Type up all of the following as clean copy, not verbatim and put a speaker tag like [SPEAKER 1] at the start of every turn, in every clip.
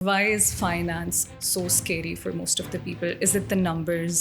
[SPEAKER 1] Why is finance so scary for most of the people? Is it the numbers?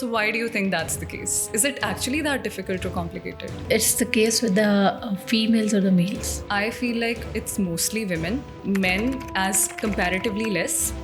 [SPEAKER 1] So why do you think that's the case? Is it actually that difficult or complicated?
[SPEAKER 2] It's the case with the females or the males.
[SPEAKER 1] I feel like it's mostly women. Men as comparatively less.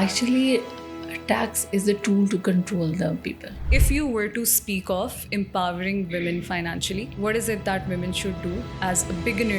[SPEAKER 2] Actually, tax is a tool to control the people.
[SPEAKER 1] If you were to speak of empowering women financially, what is it that women should do as a beginner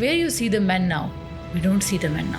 [SPEAKER 2] Where you see the men now? We don't see the men now.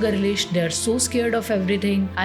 [SPEAKER 2] girlish, they are so scared of everything. I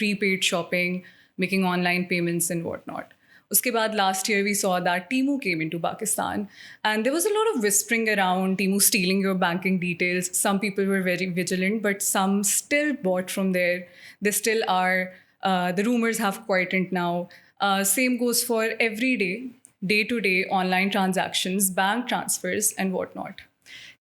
[SPEAKER 1] prepaid shopping, making online payments and whatnot. Uske baad last year we saw that Temu came into Pakistan and there was a lot of whispering around Temu stealing your banking details. Some people were very vigilant, but some still bought from there. They still are. The rumors have quietened now. Same goes for everyday, day-to-day online transactions, bank transfers and whatnot.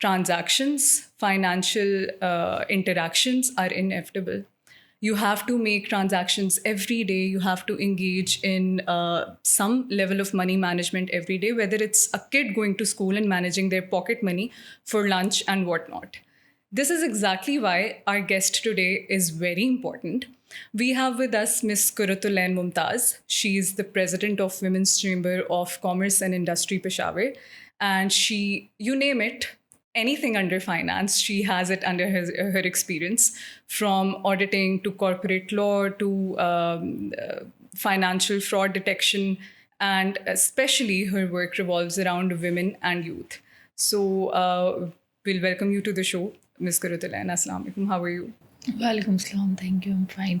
[SPEAKER 1] transactions, financial interactions are inevitable. You have to make transactions every day. You have to engage in some level of money management every day, whether it's a kid going to school and managing their pocket money for lunch and whatnot. This is exactly why our guest today is very important. We have with us Ms. Quratulain Mumtaz. She is the president of Women's Chamber of Commerce and Industry, Peshawar. And she, you name it, anything under finance, she has it under her experience, from auditing to corporate law to financial fraud detection, and especially her work revolves around women and youth. So we'll welcome you to the show, Ms. Quratulain. Assalamu alaikum. How are you?
[SPEAKER 2] Walaikum salam. Thank you. I'm fine.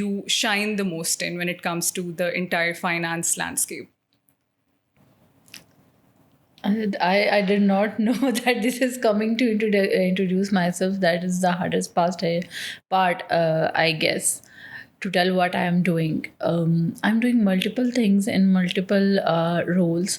[SPEAKER 1] you shine the most in when it comes to the entire finance landscape.
[SPEAKER 2] I did not know that this is coming to introduce myself. That is the hardest part, I guess, to tell what I am doing. I'm doing multiple things in multiple roles,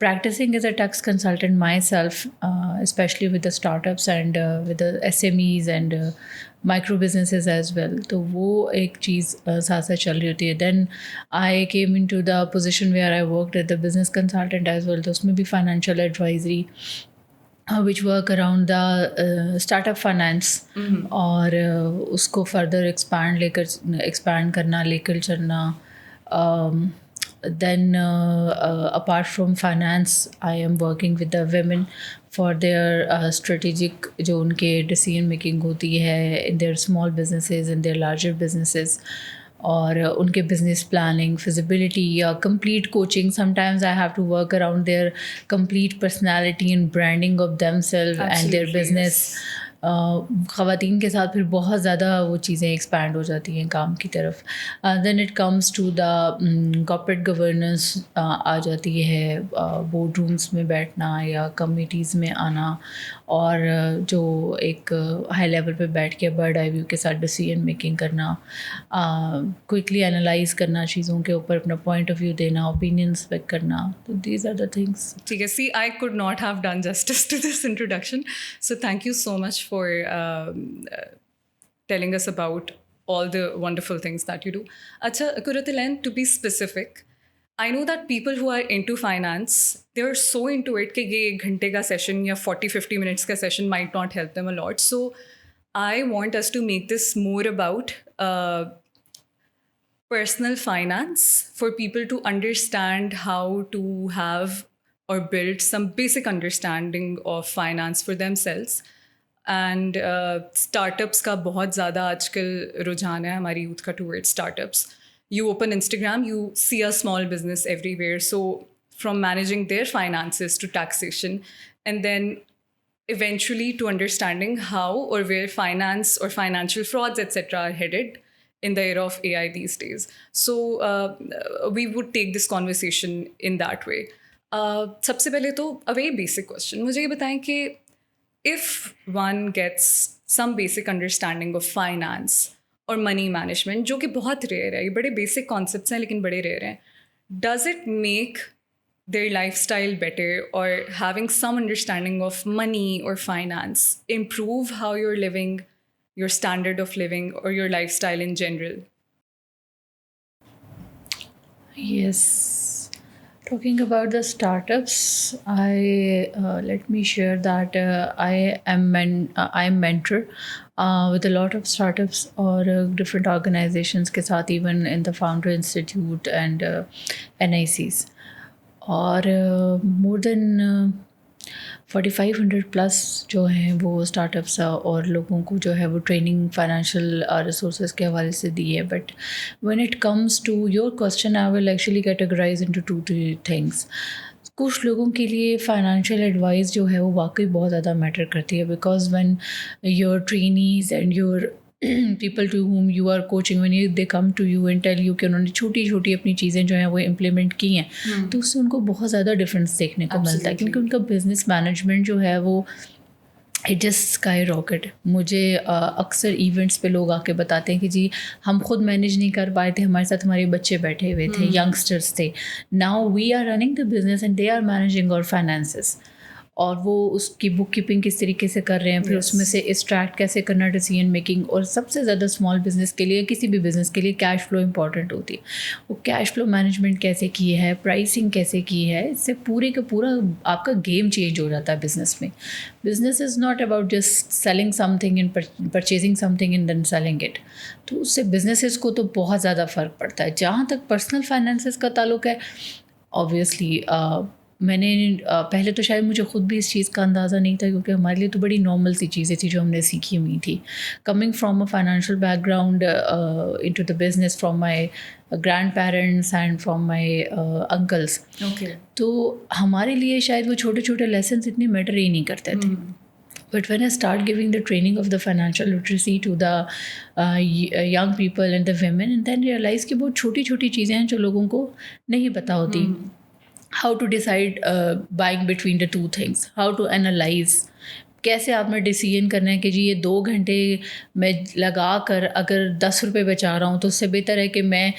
[SPEAKER 2] practicing as a tax consultant myself, especially with the startups and with the SMEs and micro businesses as well. تو وہ ایک چیز ساتھ ساتھ چل رہی ہوتی ہے. Then I came into the position where I worked as a business consultant as well. تو اس میں بھی financial advisory which work around the startup finance اور اس کو further expand کرنا, لے کر چلنا. Then apart from finance, I am working with the women for their strategic جو ان کے decision making ہوتی ہے in their small businesses and their larger businesses, اور ان کے بزنس پلاننگ, فزیبلٹی یا complete coaching. Sometimes I have to work around their complete personality and branding of them self and their business. خواتین کے ساتھ پھر بہت زیادہ وہ چیزیں ایکسپینڈ ہو جاتی ہیں کام کی طرف. Then it comes to the corporate governance آ جاتی ہے, بورڈ رومس میں بیٹھنا یا کمیٹیز میں آنا, اور جو ایک ہائی لیول پہ بیٹھ کے برڈ آئی ویو کے ساتھ ڈیسیژن میکنگ کرنا, کوئکلی انالائز کرنا چیزوں کے اوپر, اپنا پوائنٹ آف ویو دینا, اوپینینس پک کرنا. تو دیز آر دا تھنگس.
[SPEAKER 1] ٹھیک ہے. See I could not have done justice to this introduction, so thank you so much for telling us about all the wonderful things that you do. Acha, Kurratulain, to be specific, I know that people who are into finance, they are so into it that ye 1 ghante ka session ya 40-50 minutes ka session might not help them a lot. So I want us to make this more about personal finance for people to understand how to have or build some basic understanding of finance for themselves. And start ups کا بہت زیادہ آج کل رجحان ہے ہماری youth کا toward startups. You open Instagram, you see a small business everywhere. So from managing their finances to taxation, and then eventually to understanding how اور ویئر فائنانس اور financial frauds etcetera are headed in the era of AI these days. So we would take this conversation in that way. سب سے پہلے تو a very basic question, مجھے یہ بتائیں کہ if one gets some basic understanding of finance or money management, جو کہ بہت ریئر ہے, یہ بڑے بیسک کانسیپٹس ہیں لیکن بڑے ریئر ہیں, does it make their lifestyle better, or having some understanding of money or finance improve how you're living, your standard of living, or your lifestyle in general?
[SPEAKER 2] Yes. Talking about the startups, let me share that I'm mentor with a lot of startups or different organizations ke saath, even in the Founder Institute and NICs, اور more than 4500 plus جو ہیں وہ start ups اور لوگوں کو جو ہے وہ ٹریننگ فائنینشیل ریسورسز کے حوالے سے دی ہے. But when it comes to your question, I will actually categorize into 2-3 things. کچھ لوگوں کے لیے فائنینشیل ایڈوائس جو ہے وہ واقعی بہت زیادہ میٹر کرتی ہے, because when your trainees and your people to whom you are coaching, when they come to you and tell you کہ انہوں نے چھوٹی چھوٹی اپنی چیزیں جو ہیں وہ امپلیمنٹ کی ہیں, تو اس سے ان کو بہت زیادہ ڈفرینس دیکھنے کو ملتا ہے, کیونکہ ان کا بزنس مینجمنٹ جو ہے وہ اٹ جسٹ اسکائی راکٹ. مجھے اکثر ایونٹس پہ لوگ آ کے بتاتے ہیں کہ جی ہم خود مینیج نہیں کر پائے تھے, ہمارے ساتھ ہمارے بچے بیٹھے ہوئے تھے, ینگسٹرس تھے, now we are running the business and they are managing اور فائنینسز, اور وہ اس کی بک کیپنگ کس طریقے سے کر رہے ہیں, پھر اس میں سے ایکسٹریکٹ کیسے کرنا ڈیسیژن میکنگ. اور سب سے زیادہ اسمال بزنس کے لیے, کسی بھی بزنس کے لیے کیش فلو امپورٹنٹ ہوتی ہے. وہ کیش فلو مینجمنٹ کیسے کی ہے, پرائسنگ کیسے کی ہے, اس سے پورے کا پورا آپ کا گیم چینج ہو جاتا ہے بزنس میں. Business is not about just selling something and purchasing something and then selling it. تو اس سے بزنسز کو تو بہت زیادہ فرق پڑتا ہے. جہاں تک پرسنل فائنینسز کا تعلق ہے, آبویسلی میں نے پہلے تو شاید مجھے خود بھی اس چیز کا اندازہ نہیں تھا, کیونکہ ہمارے لیے تو بڑی نارمل سی چیزیں تھیں جو ہم نے سیکھی ہوئی تھی. Coming from a financial back ground into the business from my grand parents and from my uncles, تو ہمارے لیے شاید وہ چھوٹے چھوٹے لیسنس اتنے میٹر ہی نہیں کرتے تھے. But when I start giving the training of the financial literacy to the young people and the women, and then realize کہ بہت چھوٹی چھوٹی چیزیں ہیں جو لوگوں کو نہیں پتہ ہوتی. How to decide buying between the two things, how to analyze کیسے آپ نے ڈیسیژن کرنا ہے کہ جی یہ 2 گھنٹے میں لگا کر اگر 10 روپے بچا رہا ہوں تو اس سے بہتر ہے کہ میں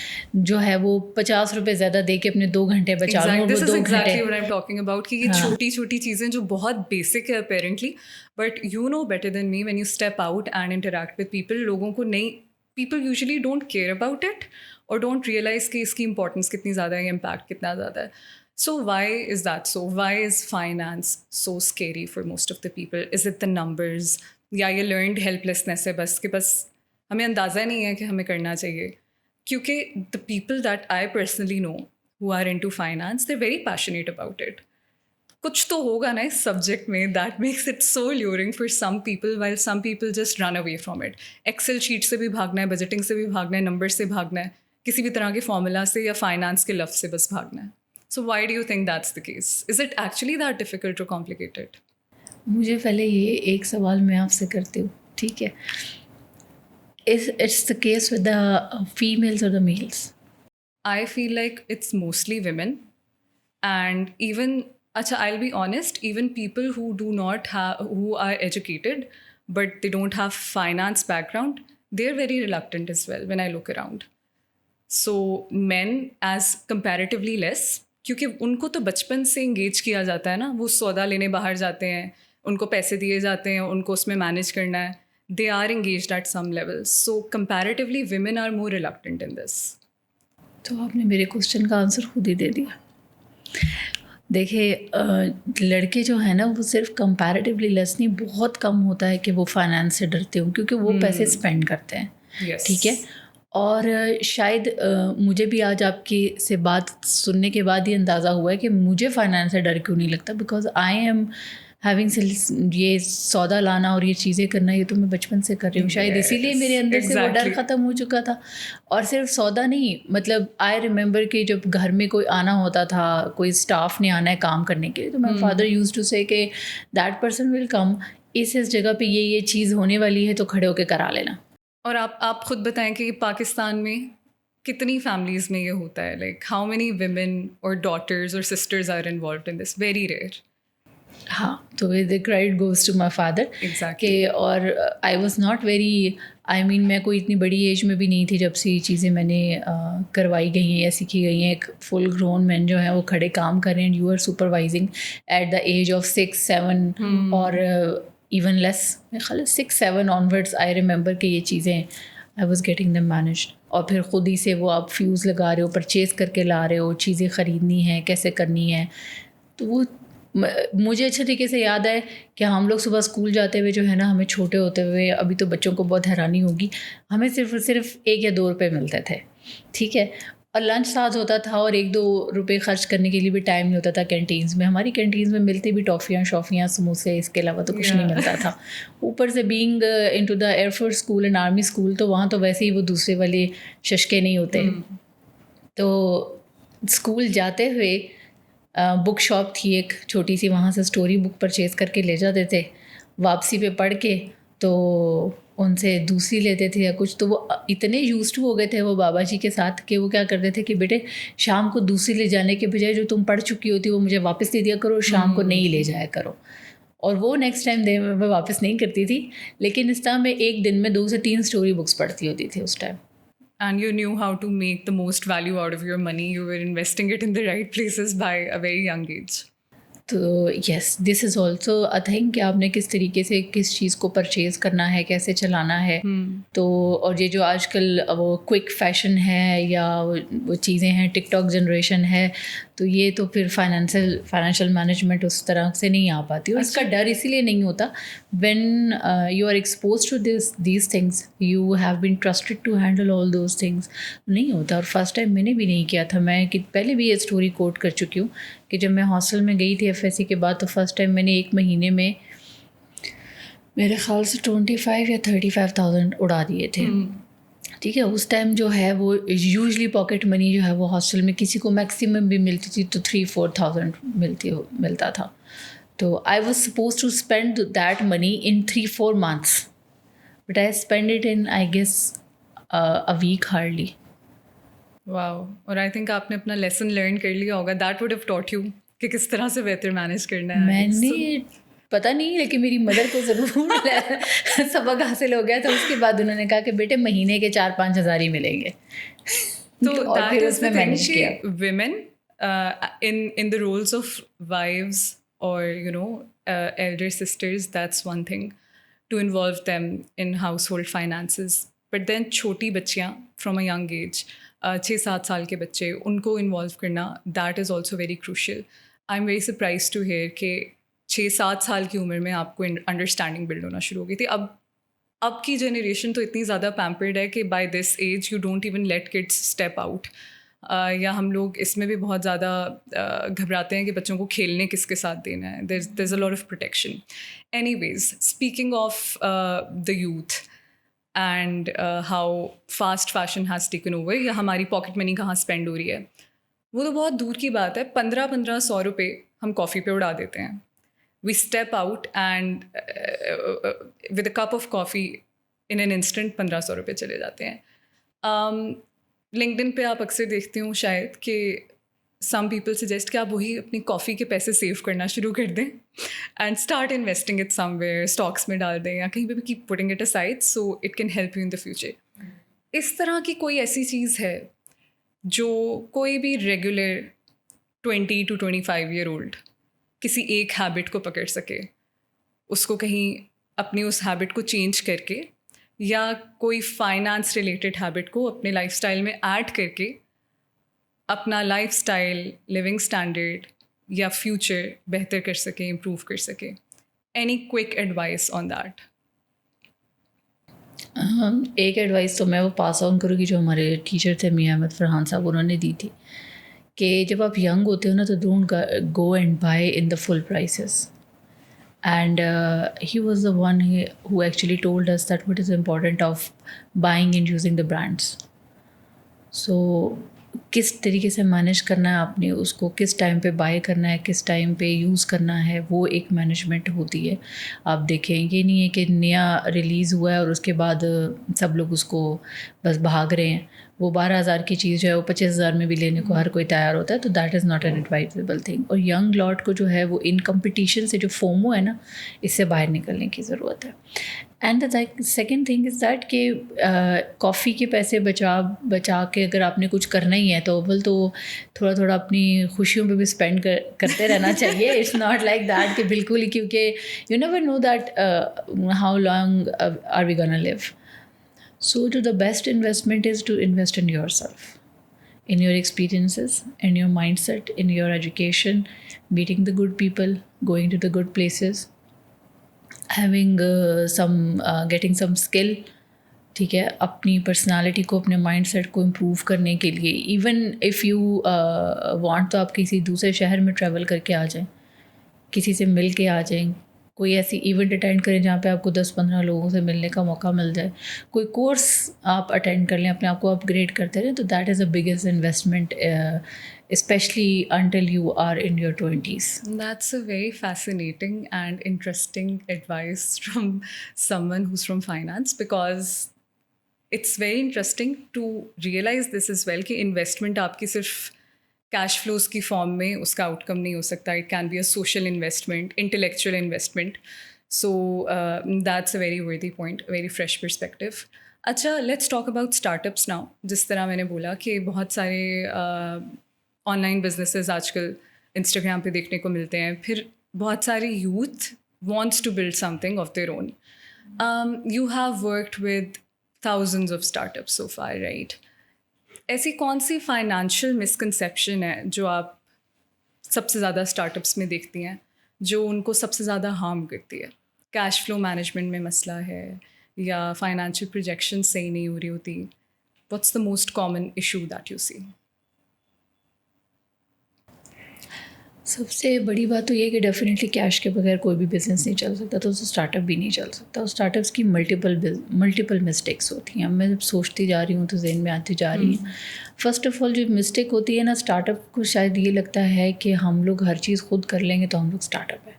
[SPEAKER 2] جو ہے وہ 50 روپے زیادہ دے کے اپنے 2 گھنٹے بچا لوں, اور
[SPEAKER 1] دس
[SPEAKER 2] وہ
[SPEAKER 1] از
[SPEAKER 2] 2
[SPEAKER 1] ایگزیکٹلی
[SPEAKER 2] گھنٹے.
[SPEAKER 1] What I am talking about کہ یہ چھوٹی چھوٹی چیزیں جو بہت بیسک ہے apparently, but you know better than me when you step out and interact with people. لوگوں کو نہیں, people usually don't care about it اور ڈونٹ ریئلائز کہ اس کی امپورٹنس کتنی زیادہ ہے, امپیکٹ کتنا زیادہ ہے. So why is that so? Why is finance so scary for most of the people? Is it the numbers? یا یہ learned helplessness ہے بس کہ بس ہمیں اندازہ نہیں ہے کہ ہمیں کرنا چاہیے. کیونکہ the people that I personally know who are into finance, they're very passionate about it. کچھ تو ہوگا نا اس سبجیکٹ میں that makes it so alluring for some people, while some people just run away from it. Excel sheet سے بھی بھاگنا ہے, budgeting سے بھی بھاگنا ہے, نمبر سے بھاگنا ہے, کسی بھی طرح کے فارمولا سے یا فائنانس کے لفظ سے بس بھاگنا ہے. So why do you think that's the case? Is it actually that difficult or complicated?
[SPEAKER 2] مجھے پہلے یہ ایک سوال میں آپ سے کرتی ہوں, ٹھیک ہے. It's the case with the females or the males?
[SPEAKER 1] I feel like it's mostly women. And even, I'll be honest, even people who do not have, who are educated, but they don't have finance background, they're very reluctant as well when I look around. So men as comparatively less, کیونکہ ان کو تو بچپن سے engage کیا جاتا ہے نا, وہ سودا لینے باہر جاتے ہیں, ان کو پیسے دیے جاتے ہیں, ان کو اس میں مینیج کرنا ہے. They are engaged at some level. So comparatively women are more reluctant in this.
[SPEAKER 2] تو آپ نے میرے کوشچن کا آنسر خود ہی دے دیا. دیکھیے لڑکے جو ہیں نا وہ صرف کمپیریٹیولی لیس نہیں, بہت کم ہوتا ہے کہ وہ فائنانس سے ڈرتے ہوں, کیونکہ وہ پیسے اسپینڈ کرتے ہیں. ٹھیک ہے. اور شاید مجھے بھی آج آپ کی سے بات سننے کے بعد ہی اندازہ ہوا ہے کہ مجھے فائنانس سے ڈر کیوں نہیں لگتا, بیکاز آئی ایم ہیونگ یہ سودا لانا اور یہ چیزیں کرنا یہ تو میں بچپن سے کر رہی ہوں. شاید اسی لیے میرے اندر سے وہ ڈر ختم ہو چکا تھا. اور صرف سودا نہیں, مطلب آئی ریممبر کہ جب گھر میں کوئی آنا ہوتا تھا, کوئی اسٹاف نے آنا ہے کام کرنے کے لیے, تو مائی فادر یوز ٹو سے کہ دیٹ پرسن ول کم, اس جگہ پہ یہ چیز ہونے والی ہے تو کھڑے ہو کے کرا لینا.
[SPEAKER 1] اور آپ خود بتائیں کہ پاکستان میں کتنی فیملیز میں یہ ہوتا ہے, لائک ہاؤ مینی ویمن اور ڈاٹرز اور sisters are involved in this? Very rare.
[SPEAKER 2] ہاں, تو the credit goes to my father کہ, اور I was not very, I mean میں کوئی اتنی بڑی ایج میں بھی نہیں تھی جب سے یہ چیزیں میں نے کروائی گئی ہیں یا سیکھی گئی ہیں. ایک فل گرون مین جو ہیں وہ کھڑے کام کر رہے ہیں, you are supervising at the age of 6-7 اور ایون لیس, میرے خیال ہے 6-7 آنورڈس. آئی ریممبر کہ یہ چیزیں I was getting them managed, اور پھر خود ہی سے وہ آپ فیوز لگا رہے ہو, پرچیز کر کے لا رہے ہو, چیزیں خریدنی ہیں, کیسے کرنی ہے. تو وہ مجھے اچھے طریقے سے یاد ہے کہ ہم لوگ صبح اسکول جاتے ہوئے جو ہے نا, ہمیں چھوٹے ہوتے ہوئے, ابھی تو بچوں کو بہت حیرانی ہوگی, ہمیں صرف 1 یا 2 روپے ملتے تھے. ٹھیک ہے. اور لنچ ساتھ ہوتا تھا, اور 1-2 روپے خرچ کرنے کے لیے بھی ٹائم نہیں ہوتا تھا کینٹینس میں. ہماری کینٹینس میں ملتی بھی ٹافیاں, شافیاں, سموسے, اس کے علاوہ تو کچھ نہیں ملتا تھا. اوپر سے being into the air force school and army school, تو وہاں تو ویسے ہی وہ دوسرے والے ششکے نہیں ہوتے. تو اسکول جاتے ہوئے بک شاپ تھی ایک چھوٹی سی, وہاں سے اسٹوری بک پرچیز کر کے لے جاتے تھے. واپسی پہ پڑھ کے تو ان سے دوسری لیتے تھے یا کچھ. تو وہ اتنے یوز ٹو ہو گئے تھے وہ بابا جی کے ساتھ کہ وہ کیا کرتے تھے کہ بیٹے شام کو دوسری لے جانے کے بجائے جو تم پڑھ چکی ہوتی وہ مجھے واپس دے دیا کرو, شام کو نہیں لے جایا کرو. اور وہ نیکسٹ ٹائم میں واپس نہیں کرتی تھی, لیکن اس طرح میں ایک دن میں 2 سے 3 اسٹوری بکس پڑھتی ہوتی تھی اس time.
[SPEAKER 1] And you knew how to make the most value out of your money. You were investing it in the right places by a very young age.
[SPEAKER 2] تو یس, دس از آلسو اے تھنگ کہ آپ نے کس طریقے سے کس چیز کو پرچیز کرنا ہے, کیسے چلانا ہے. تو اور یہ جو آج کل وہ کوئک فیشن ہے یا وہ چیزیں ہیں, ٹک ٹاک جنریشن ہے, تو یہ تو پھر فائنینشیل مینجمنٹ اس طرح سے نہیں آ پاتی. اور اس کا ڈر اسی لیے نہیں ہوتا, when you are expose to these things you have been trusted to handle all those things, نہیں ہوتا. اور فرسٹ ٹائم میں نے بھی نہیں کیا تھا. میں پہلے بھی یہ اسٹوری کوٹ کر چکی ہوں کہ جب میں ہاسٹل میں گئی تھی FSC کے بعد, تو فرسٹ ٹائم میں نے 1 مہینے میں میرے خیال سے 25 یا 35,000 اڑا دیے تھے. ٹھیک ہے. اس ٹائم جو ہے وہ یوزلی پاکٹ منی جو ہے وہ ہاسٹل میں کسی کو میکسیمم بھی ملتی تھی تو 3-4,000 ملتا تھا. تو I was supposed to spend that money in 3-4 months, but I spend it in I guess a week hardly.
[SPEAKER 1] Wow. اور آئی تھنک آپ نے اپنا لیسن لرن کر لیا ہوگا. That would have taught you کہ کس طرح سے بہتر مینیج کرنا ہے.
[SPEAKER 2] میں نے پتہ نہیں لیکن میری مدر کو ضرور سبق حاصل ہو گیا تھا. اس کے بعد انہوں نے کہا کہ بیٹے مہینے کے 4-5 ہزار ہی ملیں گے.
[SPEAKER 1] تو
[SPEAKER 2] اور
[SPEAKER 1] that
[SPEAKER 2] پھر
[SPEAKER 1] is
[SPEAKER 2] اس
[SPEAKER 1] the
[SPEAKER 2] میں
[SPEAKER 1] thing
[SPEAKER 2] مینیج کیا.
[SPEAKER 1] کہ women in the roles of wives or elder sisters, that's one thing to involve them in household finances. But then چھوٹی بچیاں from a young age, 6-7 سال کے بچے, ان کو انوالو کرنا, that is also very crucial. I'm very surprised to hear کہ 6-7 سال کی عمر میں آپ کو انڈرسٹینڈنگ بلڈ ہونا شروع ہو گئی تھی. اب کی جنریشن تو اتنی زیادہ پیمپرڈ ہے کہ by this age you don't even let kids step out. یا ہم لوگ اس میں بھی بہت زیادہ گھبراتے ہیں کہ بچوں کو کھیلنے کس کے ساتھ دینا ہے. There is a lot of protection. Anyways, speaking of the youth and how fast fashion has taken over, یا ہماری پاکٹ منی کہاں اسپینڈ ہو رہی ہے, وہ تو بہت دور کی بات ہے. 1500 روپے ہم کافی پہ اڑا دیتے ہیں. We step out and with a cup of coffee in an instant 1500 روپے چلے جاتے ہیں. LinkedIn پہ آپ اکثر دیکھتے ہوں شاید کہ some people suggest کہ آپ وہی اپنی کافی کے پیسے سیو کرنا شروع کر دیں and start investing it somewhere, stocks میں ڈال دیں یا کہیں پہ بھی keep putting it aside so it can help you in the future. اس طرح کی کوئی ایسی چیز ہے جو کوئی بھی ریگولر 20 to 25 year old کسی ایک ہیبٹ کو پکڑ سکے, اس کو کہیں اپنی اس ہیبٹ کو چینج کر کے یا کوئی فائنانس ریلیٹڈ ہیبٹ کو اپنے لائف اسٹائل میں ایڈ کر کے اپنا لائف اسٹائل, لیونگ اسٹینڈرڈ یا فیوچر بہتر کر سکے, امپروو کر سکے. Any quick advice on that?
[SPEAKER 2] ایک ایڈوائس تو میں وہ پاس آن کروں گی جو ہمارے ٹیچر تھے میاں احمد فرحان صاحب, انہوں نے دی تھی کہ جب آپ ینگ ہوتے ہو نا تو don't go and buy in the full prices. And he was the one who actually told us that what is important of buying and using the brands. So کس طریقے سے مینیج کرنا ہے آپ نے اس کو, کس ٹائم پہ بائی کرنا ہے, کس ٹائم پہ یوز کرنا ہے, وہ ایک مینجمنٹ ہوتی ہے. آپ دیکھیں یہ نہیں ہے کہ نیا ریلیز ہوا ہے اور اس کے بعد سب لوگ اس کو بس بھاگ رہے ہیں. وہ 12,000 کی چیز جو ہے وہ 25,000 میں بھی لینے کو ہر کوئی تیار ہوتا ہے. تو that is not an advisable thing. اور ینگ لاٹ کو جو ہے وہ ان کمپٹیشن سے جو فومو ہے نا, اس سے باہر نکلنے کی ضرورت ہے. And the second thing is that کہ کافی کے پیسے بچا کے اگر آپ نے کچھ کرنا ہی ہے تو اول تو تھوڑا تھوڑا اپنی خوشیوں پہ بھی اسپینڈ کرتے رہنا چاہیے. اٹس ناٹ لائک دیٹ کہ بالکل ہی, کیونکہ you never know that how long are we gonna live. So the best investment is to invest in yourself, in your experiences, in your mindset, in your education, meeting the good people, going to the good places, having getting some skill. ٹھیک ہے, اپنی personality کو, اپنے mind set کو improve کرنے کے لیے even if you want تو آپ کسی دوسرے شہر میں ٹریول کر کے آ جائیں, کسی سے مل کے آ جائیں, کوئی ایسی ایونٹ اٹینڈ کریں جہاں پہ آپ کو 10-15 لوگوں سے ملنے کا موقع مل جائے, کوئی کورس آپ اٹینڈ کر لیں, اپنے آپ کو اپ گریڈ کرتے رہیں. تو that is a biggest investment specially until you are in your 20s.
[SPEAKER 1] That's a very fascinating and interesting advice from someone who's from finance, because it's very interesting to realize this as well کہ investment آپ کی صرف cash flows کی form میں اس کا out کم نہیں ہو سکتا. It can be a social investment, intellectual investment. So that's a very worthy point, very fresh perspective. اچھا, let's talk about startups now. جس طرح میں نے بولا کہ بہت سارے آن لائن بزنسز آج کل انسٹاگرام پہ دیکھنے کو ملتے ہیں. پھر بہت سارے youth wants to build something of their own. You have worked with thousands of startups so far, right? ایسی کون سی فائنانشیل مسکنسیپشن ہے جو آپ سب سے زیادہ اسٹارٹ اپس میں دیکھتی ہیں, جو ان کو سب سے زیادہ ہارم کرتی ہے؟ کیش فلو مینجمنٹ میں مسئلہ ہے, یا فائنانشیل پروجیکشن صحیح نہیں ہو رہی ہوتی؟ What's the most common issue that you see?
[SPEAKER 2] سب سے بڑی بات تو یہ کہ ڈیفینیٹلی کیش کے بغیر کوئی بھی بزنس نہیں چل سکتا, تو اسٹارٹ اپ بھی نہیں چل سکتا. اسٹارٹ اپس کی ملٹیپل مسٹیکس ہوتی ہیں. اب میں جب سوچتی جا رہی ہوں تو ذہن میں آتی جا رہی ہیں. فرسٹ آف آل جو مسٹیک ہوتی ہے نا, اسٹارٹ اپ کو شاید یہ لگتا ہے کہ ہم لوگ ہر چیز خود کر لیں گے تو ہم لوگ اسٹارٹ اپ ہے.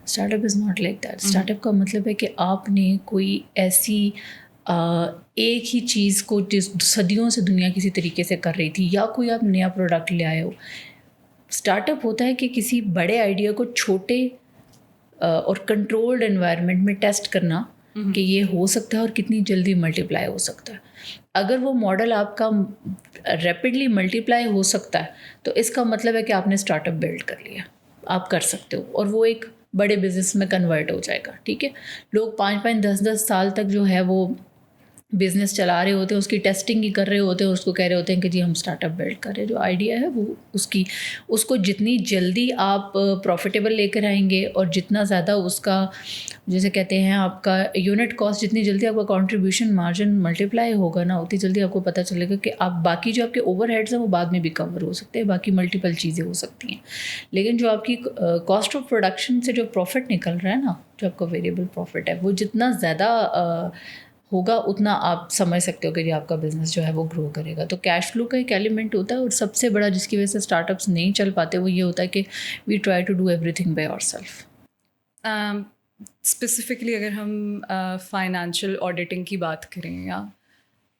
[SPEAKER 2] Start up is not like that. Start up کا مطلب ہے کہ آپ نے کوئی ایسی ایک ہی چیز کو جس صدیوں سے دنیا کسی طریقے سے کر رہی تھی, یا کوئی آپ نیا پروڈکٹ لے آئے ہو. اسٹارٹ اپ ہوتا ہے کہ کسی بڑے آئیڈیا کو چھوٹے اور کنٹرولڈ انوائرمنٹ میں ٹیسٹ کرنا کہ یہ ہو سکتا ہے اور کتنی جلدی ملٹیپلائی ہو سکتا ہے. اگر وہ ماڈل آپ کا ریپڈلی ملٹیپلائی ہو سکتا ہے تو اس کا مطلب ہے کہ آپ نے اسٹارٹ اپ بلڈ کر لیا, آپ کر سکتے ہو, اور وہ ایک بڑے بزنس میں کنورٹ ہو جائے گا. ٹھیک ہے, لوگ 5 10 سال تک جو ہے وہ بزنس چلا رہے ہوتے ہیں, اس کی ٹیسٹنگ ہی کر رہے ہوتے ہیں, اس کو کہہ رہے ہوتے ہیں کہ جی ہم اسٹارٹ اپ بلڈ کر رہے ہیں. جو آئیڈیا ہے وہ اس کو جتنی جلدی آپ پروفیٹیبل لے کر آئیں گے اور جتنا زیادہ اس کا جیسے کہتے ہیں آپ کا یونٹ کاسٹ, جتنی جلدی آپ کا کنٹریبیوشن مارجن ملٹیپلائی ہوگا نا, اتنی جلدی آپ کو پتہ چلے گا کہ آپ باقی جو آپ کے اوور ہیڈز ہیں وہ بعد میں بھی کور ہو سکتے ہیں, باقی ملٹیپل چیزیں ہو سکتی ہیں. لیکن جو آپ کی کاسٹ آف پروڈکشن سے جو پروفٹ نکل رہا ہے نا, جو آپ کا ویریبل پروفٹ ہے, وہ جتنا زیادہ ہوگا اتنا آپ سمجھ سکتے ہو کہ آپ کا بزنس جو ہے وہ گرو کرے گا. تو کیش فلو کا ایک ایلیمنٹ ہوتا ہے, اور سب سے بڑا جس کی وجہ سے اسٹارٹ اپس نہیں چل پاتے وہ یہ ہوتا ہے کہ we try to do everything by our self.
[SPEAKER 1] Specifically اگر ہم فائنانشیل آڈیٹنگ کی بات کریں یا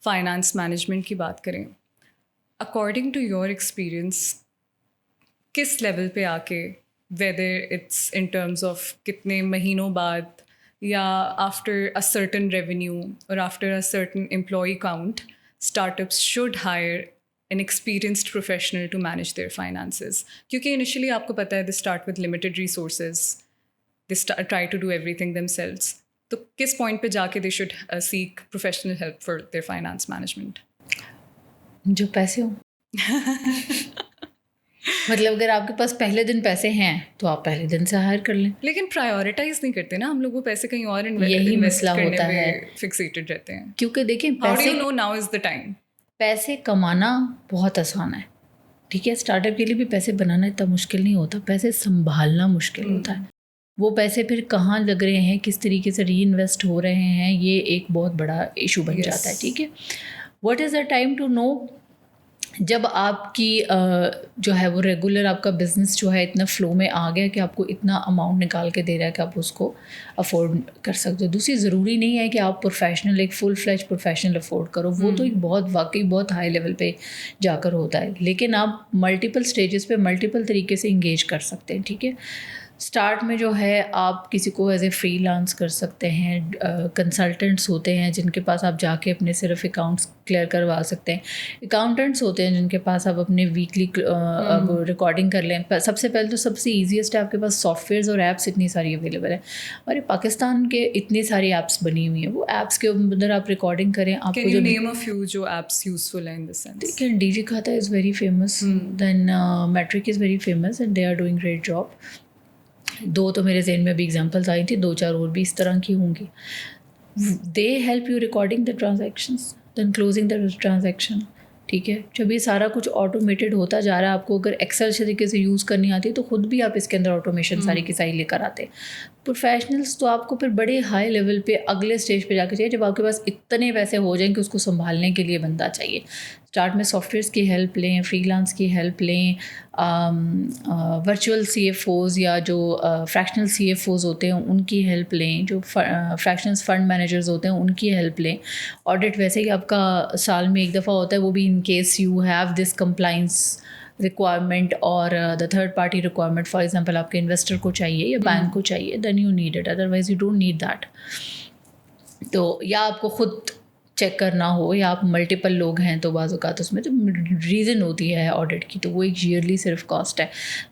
[SPEAKER 1] فائنانس مینجمنٹ کی بات کریں, اکارڈنگ ٹو یور ایکسپیرئنس کس لیول پہ آ کے, whether it's in terms of کتنے مہینوں بعد یا آفٹر اے سرٹن ریونیو اور after a certain employee count, startups should hire an experienced professional to manage their finances, کیونکہ انیشلی آپ کو پتہ ہے they start with limited resources, they try to do everything themselves. تو کس point پہ جا کے they should seek professional help for their finance management؟
[SPEAKER 2] جو پیسے ہوں مطلب اگر آپ کے پاس پہلے دن پیسے ہیں تو آپ پہلے دن سے ہائر کر لیں.
[SPEAKER 1] لیکن پرائیورٹائز نہیں کرتے نا ہم لوگ, وہ پیسے کہیں اور
[SPEAKER 2] یہی مسئلہ
[SPEAKER 1] کرنے
[SPEAKER 2] ہوتا
[SPEAKER 1] میں
[SPEAKER 2] ہے,
[SPEAKER 1] فکسیٹڈ رہتے ہیں.
[SPEAKER 2] کیونکہ دیکھیں
[SPEAKER 1] How do you know now is the time؟
[SPEAKER 2] پیسے کمانا بہت آسان ہے, ٹھیک ہے, اسٹارٹ اپ کے لیے بھی پیسے بنانا اتنا مشکل نہیں ہوتا, پیسے سنبھالنا مشکل ہوتا ہے. وہ پیسے پھر کہاں لگ رہے ہیں, کس طریقے سے ری انویسٹ ہو رہے ہیں, یہ ایک بہت بڑا ایشو بن جاتا ہے. ٹھیک ہے, what is the time to know, جب آپ کی جو ہے وہ ریگولر آپ کا بزنس جو ہے اتنا فلو میں آ گیا کہ آپ کو اتنا اماؤنٹ نکال کے دے رہا ہے کہ آپ اس کو افورڈ کر سکتے ہو. دوسری ضروری نہیں ہے کہ آپ پروفیشنل ایک فل فلیج پروفیشنل افورڈ کرو, وہ تو ایک بہت واقعی بہت ہائی لیول پہ جا کر ہوتا ہے, لیکن آپ ملٹیپل اسٹیجز پہ ملٹیپل طریقے سے انگیج کر سکتے ہیں. ٹھیک ہے, اسٹارٹ میں جو ہے آپ کسی کو ایز اے فری لانس کر سکتے ہیں, کنسلٹنٹس ہوتے ہیں جن کے پاس آپ جا کے اپنے صرف اکاؤنٹس کلیئر کروا سکتے ہیں, اکاؤنٹنٹس ہوتے ہیں جن کے پاس آپ اپنے ویکلی ریکارڈنگ کر لیں. سب سے پہلے تو سب سے ایزیسٹ ہے آپ کے پاس سافٹ ویئرز اور ایپس اتنی ساری اویلیبل ہیں. ہمارے پاکستان کے اتنی ساری ایپس بنی ہوئی ہیں, وہ ایپس کے اندر آپ ریکارڈنگ کریں. آپ کو جو
[SPEAKER 1] نیم آف فیو جو ایپس یوزفل ہیں ان دا سینس,
[SPEAKER 2] دیکھیں DigiKhata is very famous, then metric is very famous and they are doing great job. دو تو میرے ذہن میں بھی ایگزامپلس آئی تھی, 2-4 اور بھی اس طرح کی ہوں گی. They help you recording the transactions then closing the transaction. ٹھیک ہے, جب یہ سارا کچھ آٹومیٹڈ ہوتا جا رہا ہے, آپ کو اگر ایکسل طریقے سے یوز کرنی آتی ہے تو خود بھی آپ اس کے اندر آٹومیشن ساری کی ساری لے کر آتے. پروفیشنلس تو آپ کو پھر بڑے ہائی لیول پہ اگلے اسٹیج پہ جا کے چاہیے جب آپ کے پاس اتنے پیسے ہو جائیں کہ اس کو سنبھالنے کے لیے بندہ چاہیے. اسٹارٹ میں سافٹ ویئرس کی ہیلپ لیں, فری لانس کی ہیلپ لیں, ورچوئل سی ایف اوز یا جو فریکشنل سی ایف اوز ہوتے ہیں ان کی ہیلپ لیں, جو فریکشنل فنڈ مینیجرز ہوتے ہیں ان کی ہیلپ لیں. آڈٹ ویسے ہی آپ کا سال میں ایک دفعہ ہوتا ہے, وہ بھی in case you have this compliance requirement اور the third party requirement. For example آپ کے انویسٹر کو چاہیے یا بینک کو چاہیے, then you need it, otherwise you don't need that. تو یا آپ کو خود چیک کرنا ہو یا آپ ملٹیپل لوگ ہیں تو بعض اوقات اس میں تو ریزن ہوتی ہے آڈٹ کی, تو وہ ایک ایئرلی صرف کاسٹ ہے.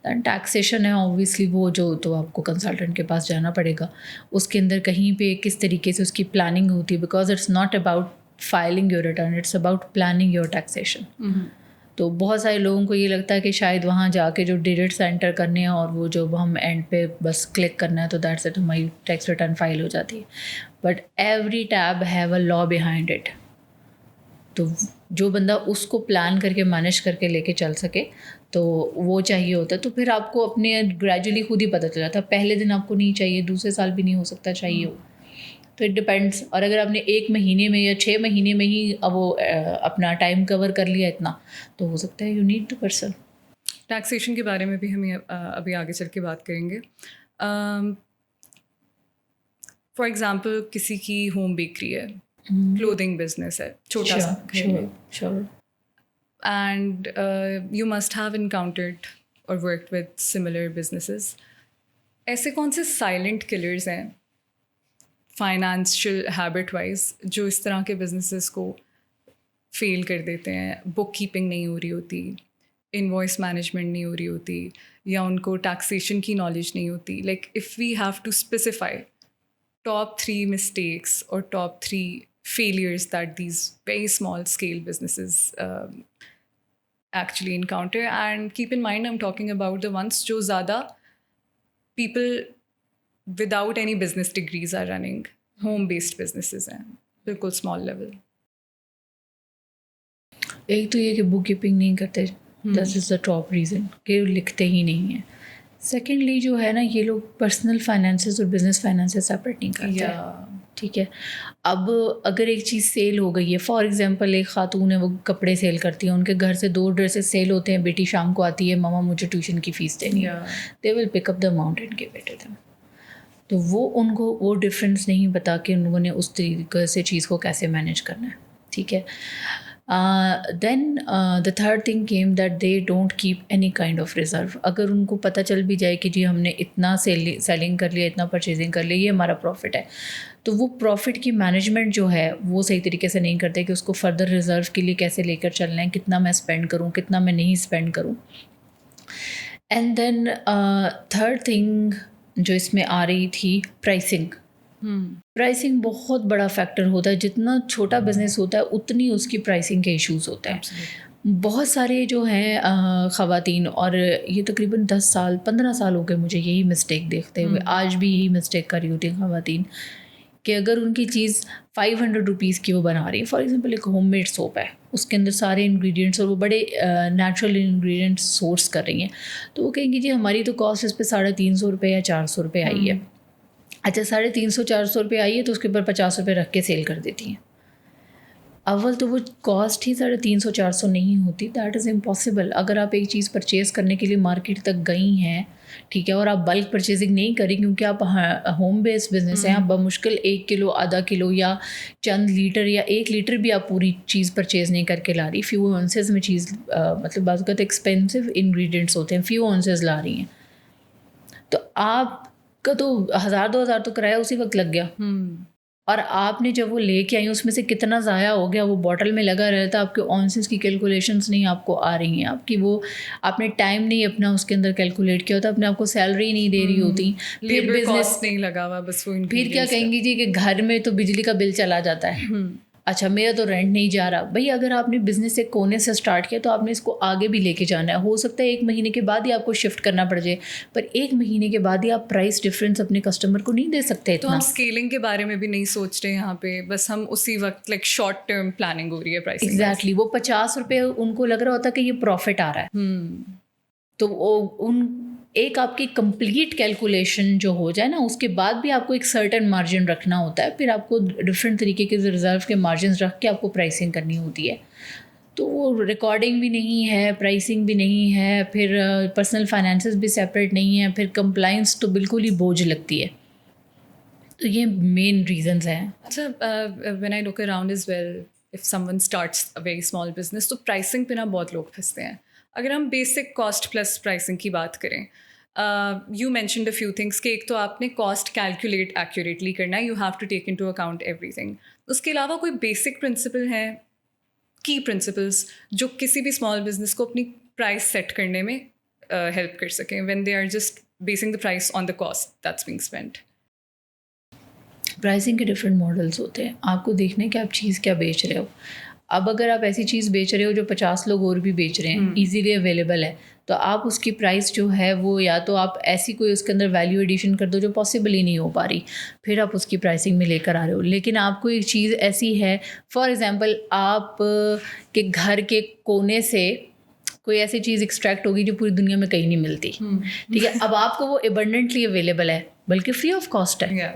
[SPEAKER 2] دین ٹیکسیشن ہے آبویسلی, وہ جو تو آپ کو کنسلٹنٹ کے پاس جانا پڑے گا. اس کے اندر کہیں پہ کس طریقے سے اس کی پلاننگ ہوتی ہے, because it's not about filing your return, it's about planning your taxation. تو بہت سارے لوگوں کو یہ لگتا ہے کہ شاید وہاں جا کے جو ڈیجٹس انٹر کرنے ہیں اور وہ جو ہم اینڈ پہ بس کلک کرنا ہے تو دیٹس اٹ, ہماری ٹیکس ریٹرن فائل ہو جاتی ہے. But every tab have a law behind it. تو جو بندہ اس کو پلان کر کے مینیج کر کے لے کے چل سکے تو وہ چاہیے ہوتا ہے. تو پھر آپ کو اپنے گریجولی خود ہی پتہ چل جاتا ہے, پہلے دن آپ کو نہیں چاہیے, دوسرے سال بھی نہیں ہو سکتا چاہیے ہو. تو اٹ ڈپینڈس. اور اگر آپ نے 1 مہینے میں یا 6 مہینے میں ہی وہ اپنا ٹائم کور کر لیا اتنا, تو ہو سکتا ہے you need to person.
[SPEAKER 1] Taxation کے بارے میں بھی ہم ابھی آگے چل کے بات کریں گے. فار ایگزامپل کسی کی ہوم بیکری ہے, کلودنگ بزنس ہے چھوٹا سا, and you must have encountered اور ورکڈ ود سملر بزنسز. ایسے کون سے سائلنٹ کلرز ہیں فائنانشیل ہیبٹ وائز جو اس طرح کے بزنسز کو فیل کر دیتے ہیں؟ بک کیپنگ نہیں ہو رہی ہوتی, انوائس مینجمنٹ نہیں ہو رہی ہوتی, یا ان کو ٹیکسیشن کی نالج نہیں ہوتی. Like if we have to specify top 3 mistakes or top 3 failures that these very small scale businesses actually encounter. And keep in mind, I'm talking about the ones jo zyada people without any business degrees are running, home based businesses hain, bilkul small level.
[SPEAKER 2] ایک تو یہ کہ بک keeping نہیں کرتے, that is the top reason کہ لکھتے ہی نہیں ہیں. سیکنڈلی جو ہے نا, یہ لوگ پرسنل فائنانسز اور بزنس فائنانسز سیپریٹ نہیں کرتے. ٹھیک ہے, اب اگر ایک چیز سیل ہو گئی ہے, فار ایگزامپل ایک خاتون ہے وہ کپڑے سیل کرتی ہیں, ان کے گھر سے 2 ڈریسز سیل ہوتے ہیں, بیٹی شام کو آتی ہے, ماما مجھے ٹیوشن کی فیس دینی ہے, they will pick up the amount and give it to them. تو وہ ان کو وہ ڈفرینس نہیں بتا کہ ان لوگوں نے اس طریقے سے چیز کو کیسے مینیج کرنا ہے. ٹھیک ہے. Then the third thing came that they don't keep any kind of reserve. اگر ان کو پتہ چل بھی جائے کہ جی ہم نے اتنا سیلنگ کر لیا, اتنا پرچیزنگ کر لیا, یہ ہمارا پروفٹ ہے, تو وہ پروفٹ کی مینجمنٹ جو ہے وہ صحیح طریقے سے نہیں کرتے کہ اس کو فردر ریزرو کے لیے کیسے لے کر چلنا ہے, کتنا میں اسپینڈ کروں, کتنا میں نہیں اسپینڈ کروں. اینڈ دین تھرڈ تھنگ جو اس میں آ رہی تھی, پرائسنگ. پرائسنگ بہت بڑا فیکٹر ہوتا ہے. جتنا چھوٹا بزنس ہوتا ہے اتنی اس کی پرائسنگ کے ایشوز ہوتے ہیں. بہت سارے جو ہیں خواتین, اور یہ تقریباً 10 سال 15 سال ہو گئے مجھے یہی مسٹیک دیکھتے ہوئے, آج بھی یہی مسٹیک کر رہی ہوتی ہیں خواتین, کہ اگر ان کی چیز 500 روپیز کی وہ بنا رہی ہے, فار ایگزامپل ایک ہوم میڈ سوپ ہے, اس کے اندر سارے انگریڈینٹس اور وہ بڑے نیچرل انگریڈینٹس سورس کر رہی ہیں, تو وہ کہیں گی جی ہماری تو کاسٹ اس پہ 350 روپے یا 400 روپے آئی ہے. اچھا 350 400 روپے آئی ہے تو اس کے اوپر 50 روپے رکھ کے سیل کر دیتی ہیں. اول تو وہ کاسٹ ہی 350 400 نہیں ہوتی. That is impossible. اگر آپ ایک چیز پرچیز کرنے کے لیے مارکیٹ تک گئی ہیں, ٹھیک ہے, اور آپ بلک پرچیزنگ نہیں کریں کیونکہ آپ ہوم بیسڈ بزنس ہیں, آپ بمشکل 1 کلو, آدھا کلو یا چند لیٹر یا 1 لیٹر بھی آپ پوری چیز پرچیز نہیں کر کے لا رہی, فیو اونسز میں چیز, مطلب بعض اوقات ایکسپینسو انگریڈینٹس ہوتے ہیں, فیو اونسز لا رہی ہیں, تو آپ کا تو 1000-2000 تو کرایہ اسی وقت لگ گیا. اور آپ نے جب وہ لے کے آئی اس میں سے کتنا ضائع ہو گیا, وہ باٹل میں لگا رہتا, آپ کے آنسز کی کیلکولیشنس نہیں آپ کو آ رہی ہیں, آپ کی وہ آپ نے ٹائم نہیں اپنا اس کے اندر کیلکولیٹ کیا ہوتا, اپنے آپ کو سیلری نہیں دے رہی ہوتی, پھر بزنس
[SPEAKER 1] نہیں لگا ہوا, بس وہ
[SPEAKER 2] پھر کیا کہیں گی جی کہ گھر میں تو بجلی کا بل چلا جاتا ہے, اچھا میرا تو رینٹ نہیں جا رہا. بھائی اگر آپ نے بزنس ایک کونے سے اسٹارٹ کیا تو آپ نے اس کو آگے بھی لے کے جانا ہے. ہو سکتا ہے 1 مہینے کے بعد ہی آپ کو شفٹ کرنا پڑ جائے, پر 1 مہینے کے بعد ہی آپ پرائس ڈفرینس اپنے کسٹمر کو نہیں دے سکتے.
[SPEAKER 1] تو ہم اسکیلنگ کے بارے میں بھی نہیں سوچ رہے یہاں پہ, بس ہم اسی وقت لائک شارٹ ٹرم پلاننگ ہو رہی ہے پرائسنگ.
[SPEAKER 2] ایگزیکٹلی. وہ 50 روپے ان کو لگ رہا ہوتا کہ یہ پروفٹ آ رہا ہے, تو وہ ان ایک آپ کی کمپلیٹ کیلکولیشن جو ہو جائے نا, اس کے بعد بھی آپ کو ایک سرٹن مارجن رکھنا ہوتا ہے, پھر آپ کو ڈفرینٹ طریقے کے ریزرو کے مارجنز رکھ کے آپ کو پرائسنگ کرنی ہوتی ہے. تو وہ ریکارڈنگ بھی نہیں ہے, پرائسنگ بھی نہیں ہے, پھر پرسنل فائنانسز بھی سیپریٹ نہیں ہیں, پھر کمپلائنس تو بالکل ہی بوجھ لگتی ہے. تو یہ مین ریزنز ہیں.
[SPEAKER 1] اچھا, when I look around as well, if someone starts a very small business, تو پرائسنگ پہ نا بہت لوگ پھنستے ہیں. اگر ہم بیسک کاسٹ پلس پرائسنگ کی بات کریں, you mentioned a few things کہ ایک تو آپ نے کاسٹ کیلکولیٹ ایکوریٹلی کرنا ہے, you have to take into account everything. اس کے علاوہ کوئی بیسک پرنسپل ہیں, کی پرنسپلس جو کسی بھی اسمال بزنس کو اپنی پرائس سیٹ کرنے میں ہیلپ کر سکیں when they are just basing the price on the cost that's being spent?
[SPEAKER 2] Pricing کے ڈفرینٹ ماڈلس ہوتے ہیں. آپ کو دیکھنا ہے کہ آپ چیز کیا بیچ رہے ہو. اب اگر آپ ایسی چیز بیچ رہے ہو جو 50 لوگ اور بھی بیچ رہے ہیں, ایزیلی اویلیبل ہے, تو آپ اس کی پرائس جو ہے وہ یا تو آپ ایسی کوئی اس کے اندر ویلیو ایڈیشن کر دو جو پاسبل ہی نہیں ہو پا رہی, پھر آپ اس کی پرائسنگ میں لے کر آ رہے ہو. لیکن آپ کو ایک چیز ایسی ہے, فار ایگزامپل آپ کے گھر کے کونے سے کوئی ایسی چیز ایکسٹریکٹ ہوگی جو پوری دنیا میں کہیں نہیں ملتی, ٹھیک ہے, اب آپ کو وہ ایبنڈنٹلی اویلیبل ہے, بلکہ فری آف کاسٹ ہے,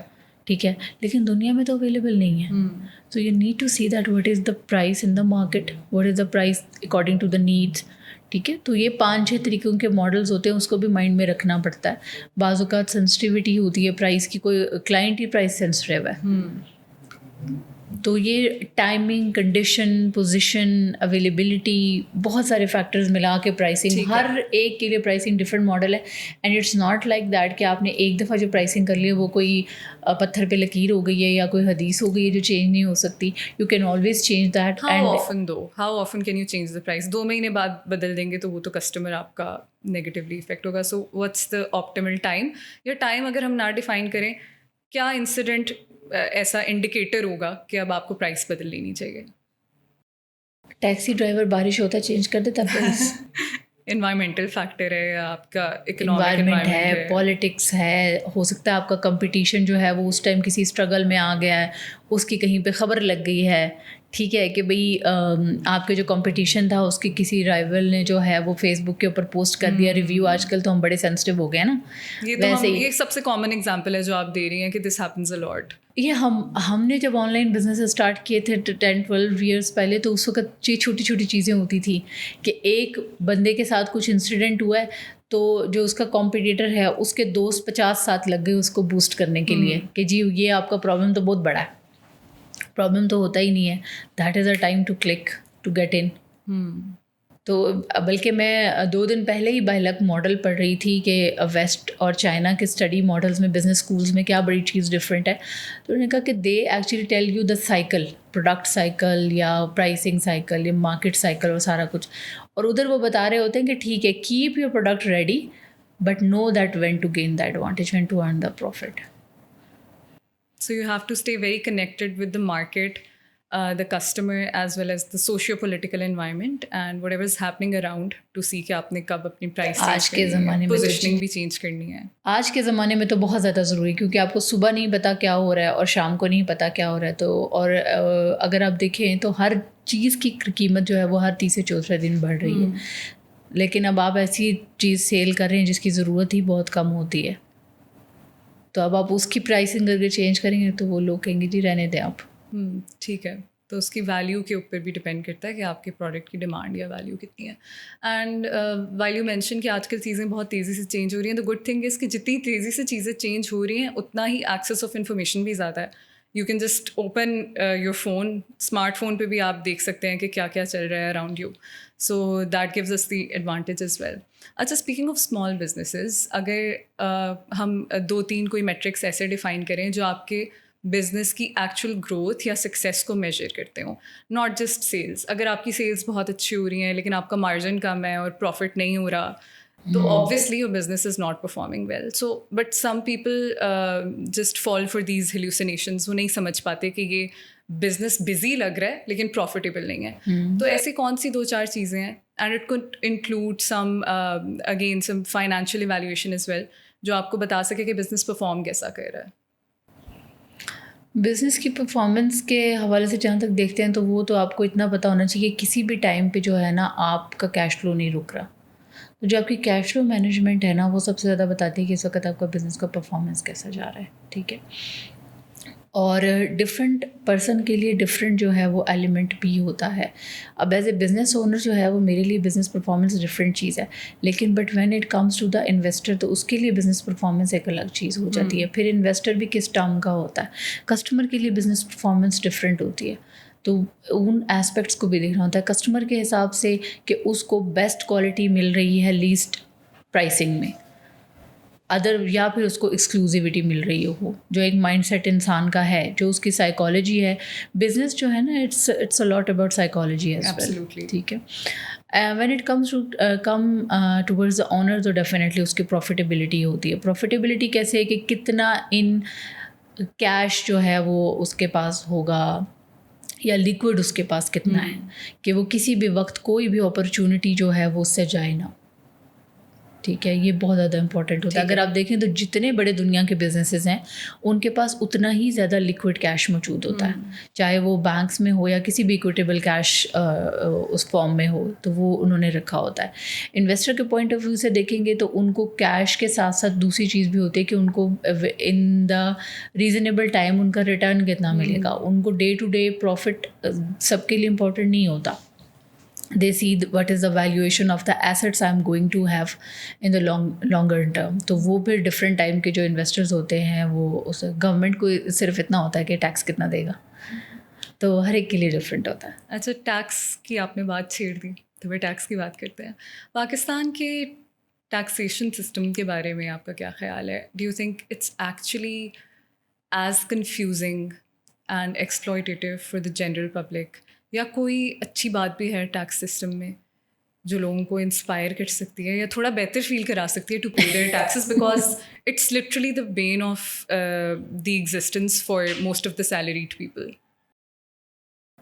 [SPEAKER 2] ٹھیک ہے, لیکن دنیا میں تو اویلیبل نہیں ہے. So you need to see that what is the price in the market, what is the price according to the needs, ٹھیک ہے. تو یہ 5-6 طریقوں کے ماڈلس ہوتے ہیں, اس کو بھی مائنڈ میں رکھنا پڑتا ہے. بعض اوقات سینسٹیوٹی ہوتی ہے پرائس کی, کوئی کلائنٹ ہی پرائس سینسٹیو ہے, تو یہ ٹائمنگ, کنڈیشن, پوزیشن, اویلیبلٹی, بہت سارے فیکٹرز ملا کے پرائسنگ, ہر ایک کے لیے پرائسنگ ڈفرینٹ ماڈل ہے. And it's not like that کہ آپ نے ایک دفعہ جو پرائسنگ کر لی وہ کوئی پتھر پہ لکیر ہو گئی ہے یا کوئی حدیث ہو گئی ہے جو چینج نہیں ہو سکتی. You can always change that.
[SPEAKER 1] How often can you change the price? 2 مہینے بعد بدل دیں گے تو وہ تو کسٹمر آپ کا نیگیٹیولی افیکٹ ہوگا. So what's the optimal time? یا ٹائم اگر ہم نہ ڈیفائن کریں, کیا انسیڈنٹ ایسا انڈیکیٹر ہوگا کہ اب آپ کو پرائس بدل لینی چاہیے؟
[SPEAKER 2] ٹیکسی ڈرائیور بارش ہوتا ہے چینج کر دیتا پرائس.
[SPEAKER 1] انوائرمنٹل فیکٹر ہے, آپ کا اکنامک
[SPEAKER 2] انوائرمنٹ ہے, پالیٹکس ہے, ہو سکتا ہے آپ کا کمپٹیشن جو ہے وہ اس ٹائم کسی اسٹرگل میں آ گیا ہے, اس کی کہیں پہ خبر لگ گئی ہے, ٹھیک ہے, کہ بھئی آپ کے جو کمپٹیشن تھا اس کی کسی رائیول نے جو ہے وہ فیس بک کے اوپر پوسٹ کر دیا ریویو. آج کل تو ہم بڑے سینسٹیو ہو گئے نا.
[SPEAKER 1] یہ سب سے کامن ایگزامپل ہے جو آپ دے رہی ہیں کہ دس ہیپنز اے لاٹ.
[SPEAKER 2] یہ ہم نے جب آن لائن بزنس اسٹارٹ کیے تھے 10-12 ایئرس پہلے, تو اس وقت یہ چھوٹی چھوٹی چیزیں ہوتی تھیں کہ ایک بندے کے ساتھ کچھ انسیڈنٹ ہوا ہے تو جو اس کا کمپٹیٹر ہے اس کے دوست 50 ساتھ لگ گئے اس کو بوسٹ کرنے کے لیے کہ جی یہ آپ کا پرابلم تو بہت بڑا ہے. پرابلم تو ہوتا ہی نہیں ہے. That is a time to click to get in. تو بلکہ میں 2 دن پہلے ہی بائلک ماڈل پڑھ رہی تھی کہ ویسٹ اور چائنا کے اسٹڈی ماڈلس میں بزنس اسکولس میں کیا بڑی چیز ڈفرینٹ ہے. تو انہوں نے کہا کہ they actually tell you the cycle, product cycle یا پرائسنگ سائیکل یا مارکیٹ سائیکل اور سارا کچھ. اور ادھر وہ بتا رہے ہوتے ہیں کہ ٹھیک ہے, keep your product ready but know that when to gain the advantage, when to earn the profit.
[SPEAKER 1] So you have to stay very connected with the market, the customer, as well as the socio-political environment and whatever is happening around to see کہ آپ نے کب اپنی price
[SPEAKER 2] آج کے زمانے میں
[SPEAKER 1] positioning بھی چینج کرنی ہے.
[SPEAKER 2] آج کے زمانے میں تو بہت زیادہ ضروری, کیونکہ آپ کو صبح نہیں پتا کیا ہو رہا ہے اور شام کو نہیں پتا کیا ہو رہا ہے. تو اور اگر آپ دیکھیں تو ہر چیز کی قیمت جو ہے وہ ہر 3 سے 4 دن بڑھ رہی ہے. لیکن اب آپ ایسی چیز سیل کر رہے ہیں جس کی ضرورت ہی بہت کم ہوتی ہے, تو اب آپ اس کی پرائسنگ اگر چینج کریں گے تو وہ لوگ کہیں گے جی رہنے دیں آپ.
[SPEAKER 1] ٹھیک ہے, تو اس کی ویلیو کے اوپر بھی ڈپینڈ کرتا ہے کہ آپ کے پروڈکٹ کی ڈیمانڈ یا ویلیو کتنی ہے. اینڈ ویلیو مینشن کہ آج کل چیزیں بہت تیزی سے چینج ہو رہی ہیں. تو گڈ تھنگ از کہ جتنی تیزی سے چیزیں چینج ہو رہی ہیں اتنا ہی ایکسیس آف انفارمیشن بھی زیادہ ہے. You can just open your phone, smart phone پہ بھی آپ دیکھ سکتے ہیں کہ کیا کیا چل رہا ہے around you. So that gives us the advantage as well. اچھا, اسپیکنگ آف اسمال بزنسز, اگر ہم 2-3 کوئی میٹرکس ایسے ڈیفائن کریں جو آپ کے بزنس کی ایکچوئل گروتھ یا سکسیس کو میجر کرتے ہوں, ناٹ جسٹ سیلس. اگر آپ کی سیلس بہت اچھی ہو رہی ہیں لیکن آپ کا مارجن کم ہے اور پروفٹ نہیں ہو رہا, تو obviously your business is not performing well. So but some people just fall for these hallucinations. وہ نہیں سمجھ پاتے کہ یہ بزنس بزی لگ رہا ہے لیکن پروفیٹیبل نہیں ہے. تو ایسی کون سی 2-4 چیزیں ہیں, and it could include some again some financial evaluation as well, جو آپ کو بتا سکے کہ بزنس پرفارم کیسا کر رہا ہے.
[SPEAKER 2] بزنس کی پرفارمنس کے حوالے سے جہاں تک دیکھتے ہیں تو وہ تو آپ کو اتنا پتہ ہونا چاہیے کسی بھی ٹائم پہ جو ہے نا آپ کا کیش فلو نہیں رک رہا. تو جو آپ کی کیش فلو مینجمنٹ ہے نا وہ سب سے زیادہ بتاتی ہے کہ اس وقت آپ کا بزنس کا پرفارمنس کیسا جا رہا ہے. ٹھیک ہے, اور ڈفرینٹ پرسن کے لیے ڈفرینٹ جو ہے وہ ایلیمنٹ بھی ہوتا ہے. اب ایز اے بزنس اونر جو ہے وہ میرے لیے بزنس پرفارمنس ڈفرینٹ چیز ہے, لیکن but when it comes to the investor تو اس کے لیے بزنس پرفارمنس ایک الگ چیز ہو جاتی ہے. پھر انویسٹر بھی کس ٹرم کا ہوتا ہے, کسٹمر کے لیے بزنس پرفارمنس ڈفرینٹ ہوتی ہے. تو ان ایسپیکٹس کو بھی دیکھنا ہوتا ہے کسٹمر کے حساب سے کہ اس کو بیسٹ کوالٹی مل رہی ہے لیسٹ پرائسنگ میں, ادر یا پھر اس کو ایکسکلوزیوٹی مل رہی ہو, جو ایک مائنڈ سیٹ انسان کا ہے, جو اس کی سائیکالوجی ہے. بزنس جو ہے نا it's a lot about psychology as well. ٹھیک ہے, when it comes towards the owner تو ڈیفینیٹلی اس کی پروفیٹیبلٹی ہوتی ہے. پروفیٹیبلٹی کیسے ہے کہ کتنا ان کیش جو ہے وہ اس کے پاس ہوگا یا لیکوڈ اس کے پاس کتنا ہے کہ وہ کسی بھی وقت کوئی بھی اپرچونٹی جو ہے وہ اس سے جائے نہ. ٹھیک ہے, یہ بہت زیادہ امپورٹنٹ ہوتا ہے. اگر آپ دیکھیں تو جتنے بڑے دنیا کے بزنسز ہیں ان کے پاس اتنا ہی زیادہ لیکوڈ کیش موجود ہوتا ہے, چاہے وہ بینکس میں ہو یا کسی بھی ایکویٹیبل کیش اس فارم میں ہو, تو وہ انہوں نے رکھا ہوتا ہے. انویسٹر کے پوائنٹ آف ویو سے دیکھیں گے تو ان کو کیش کے ساتھ ساتھ دوسری چیز بھی ہوتی ہے کہ ان کو ان دا ریزنیبل ٹائم ان کا ریٹرن کتنا ملے گا. ان کو ڈے ٹو ڈے پروفٹ سب کے لیے امپورٹنٹ نہیں ہوتا. They see what is the valuation of the assets I'm going to have in the longer term. تو وہ پھر ڈفرینٹ ٹائم کے جو انویسٹرز ہوتے ہیں وہ اس گورنمنٹ کو صرف اتنا ہوتا ہے کہ ٹیکس کتنا دے گا, تو ہر ایک کے لیے ڈفرینٹ ہوتا ہے.
[SPEAKER 1] اچھا, ٹیکس کی آپ نے بات چھیڑ دی تو پھر ٹیکس کی بات کرتے ہیں. پاکستان کے ٹیکسیشن سسٹم کے بارے میں آپ کا کیا خیال ہے؟ Do you think it's actually as confusing and exploitative for the general public, یا کوئی اچھی بات بھی ہے ٹیکس سسٹم میں جو لوگوں کو انسپائر کر سکتی ہے یا تھوڑا بہتر فیل کرا سکتی ہے to pay their taxes, because it's literally the bane of the existence for most of the salaried people.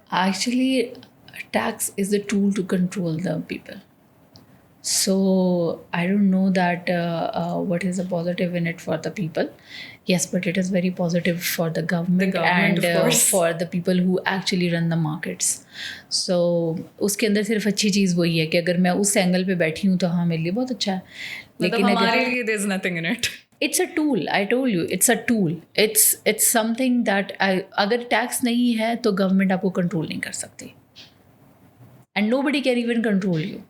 [SPEAKER 2] Actually, tax is a tool to control the people. So I don't know that what is a positive in it for the people. Yes, but it is very positive for the government and
[SPEAKER 1] of course.
[SPEAKER 2] for the people who actually run the markets. So اس کے اندر صرف اچھی چیز وہی ہے کہ اگر میں اس angle پہ بیٹھی ہوں تو ہاں میرے لیے بہت اچھا ہے,
[SPEAKER 1] لیکن ہمارے لیے there is nothing in it.
[SPEAKER 2] It's a tool. I told you, it's a tool. It's something that اگر ٹیکس نہیں ہے تو گورنمنٹ آپ کو کنٹرول نہیں کر سکتی, and nobody can even control you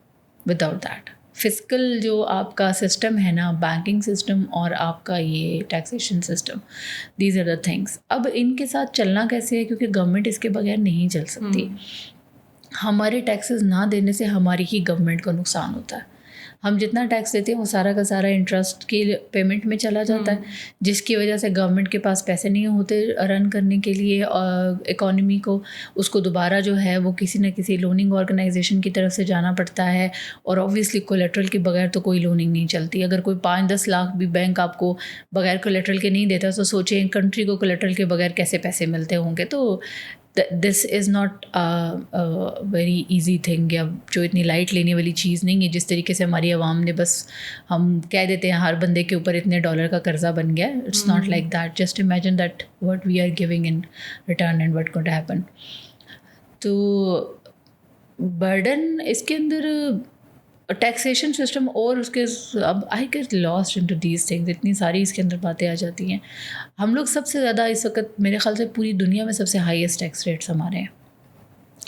[SPEAKER 2] without that. Physical جو آپ کا سسٹم ہے نا, بینکنگ سسٹم اور آپ کا یہ taxation system, these are the things. اب ان کے ساتھ چلنا کیسے ہے, کیونکہ گورنمنٹ اس کے بغیر نہیں چل سکتی. ہمارے ٹیکسز نہ دینے سے ہماری ہی گورنمنٹ کو نقصان ہوتا ہے. ہم جتنا ٹیکس دیتے ہیں وہ سارا کا سارا انٹرسٹ کی پیمنٹ میں چلا جاتا ہے, جس کی وجہ سے گورنمنٹ کے پاس پیسے نہیں ہوتے رن کرنے کے لیے اکانومی کو. اس کو دوبارہ جو ہے وہ کسی نہ کسی لوننگ آرگنائزیشن کی طرف سے جانا پڑتا ہے, اور اوبویسلی کولیٹرل کے بغیر تو کوئی لوننگ نہیں چلتی. اگر کوئی 5-10 لاکھ بھی بینک آپ کو بغیر کولیٹرل کے نہیں دیتا تو سوچیں کنٹری کو کولیٹرل کے بغیر کیسے پیسے ملتے ہوں گے. تو this is not very easy thing, یا جو اتنی لائٹ لینے والی چیز نہیں ہے. جس طریقے سے ہماری عوام نے بس ہم کہہ دیتے ہیں ہر بندے کے اوپر اتنے ڈالر کا قرضہ بن گیا, it's not like that. Just imagine that what we are giving in return and what going to happen. تو برڈن اس کے اندر ٹیکسیشن سسٹم اور اس کے, اب I get lost into these things, اتنی ساری اس کے اندر باتیں آ جاتی ہیں. ہم لوگ سب سے زیادہ اس وقت میرے خیال سے پوری دنیا میں سب سے ہائیسٹ ٹیکس ریٹس ہمارے ہیں,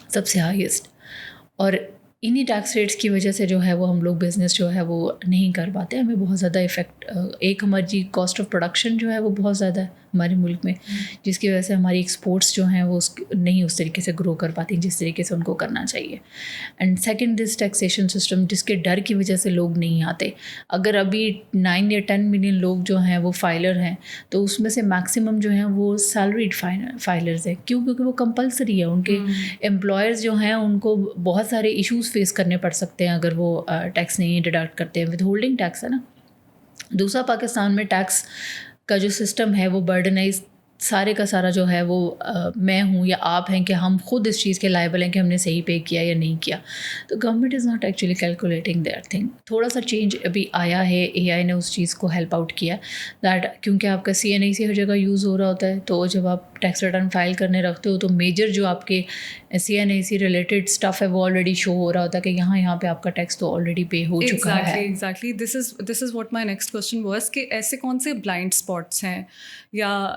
[SPEAKER 2] سب سے ہائیسٹ. اور انہی ٹیکس ریٹس کی وجہ سے جو ہے وہ ہم لوگ بزنس جو ہے وہ نہیں کر پاتے. ہمیں بہت زیادہ افیکٹ, ایک ہماری کاسٹ آف پروڈکشن جو ہے وہ بہت زیادہ ہے ہمارے ملک میں, جس کی وجہ سے ہماری ایکسپورٹس جو ہیں وہ نہیں اس طریقے سے گرو کر پاتی جس طریقے سے ان کو کرنا چاہیے. And second this taxation system جس کے ڈر کی وجہ سے لوگ نہیں آتے. اگر ابھی 9 یا 10 ملین لوگ جو ہیں وہ فائلر ہیں, تو اس میں سے میکسیمم جو ہیں وہ سیلریڈ فائلرز ہیں. کیوں؟ کیونکہ وہ کمپلسری ہے. ان کے امپلائرز جو ہیں ان کو بہت سارے ایشوز فیس کرنے پڑ سکتے ہیں اگر وہ ٹیکس نہیں ڈیڈکٹ کرتے ہیں. ود ہولڈنگ ٹیکس ہے نا. دوسرا, پاکستان میں ٹیکس کا جو سسٹم ہے وہ برڈنائز سارے کا سارا جو ہے وہ میں ہوں یا آپ ہیں کہ ہم خود اس چیز کے لائبل ہیں کہ ہم نے صحیح پے کیا یا نہیں کیا. تو government is not actually calculating that thing. تھوڑا سا چینج ابھی آیا ہے, اے آئی نے اس چیز کو ہیلپ آؤٹ کیا دیٹ, کیونکہ آپ کا CNIC ہر جگہ یوز ہو رہا ہوتا ہے. تو جب آپ ٹیکس ریٹرن فائل کرنے رکھتے ہو تو میجر جو آپ کے CNIC ریلیٹڈ اسٹف ہے وہ آلریڈی شو ہو رہا ہوتا ہے کہ یہاں پہ آپ کا ٹیکس تو آلریڈی پے ہو چکا ہے.
[SPEAKER 1] Exactly this is what my next question was کہ ایسے کون سے بلائنڈ اسپاٹس ہیں یا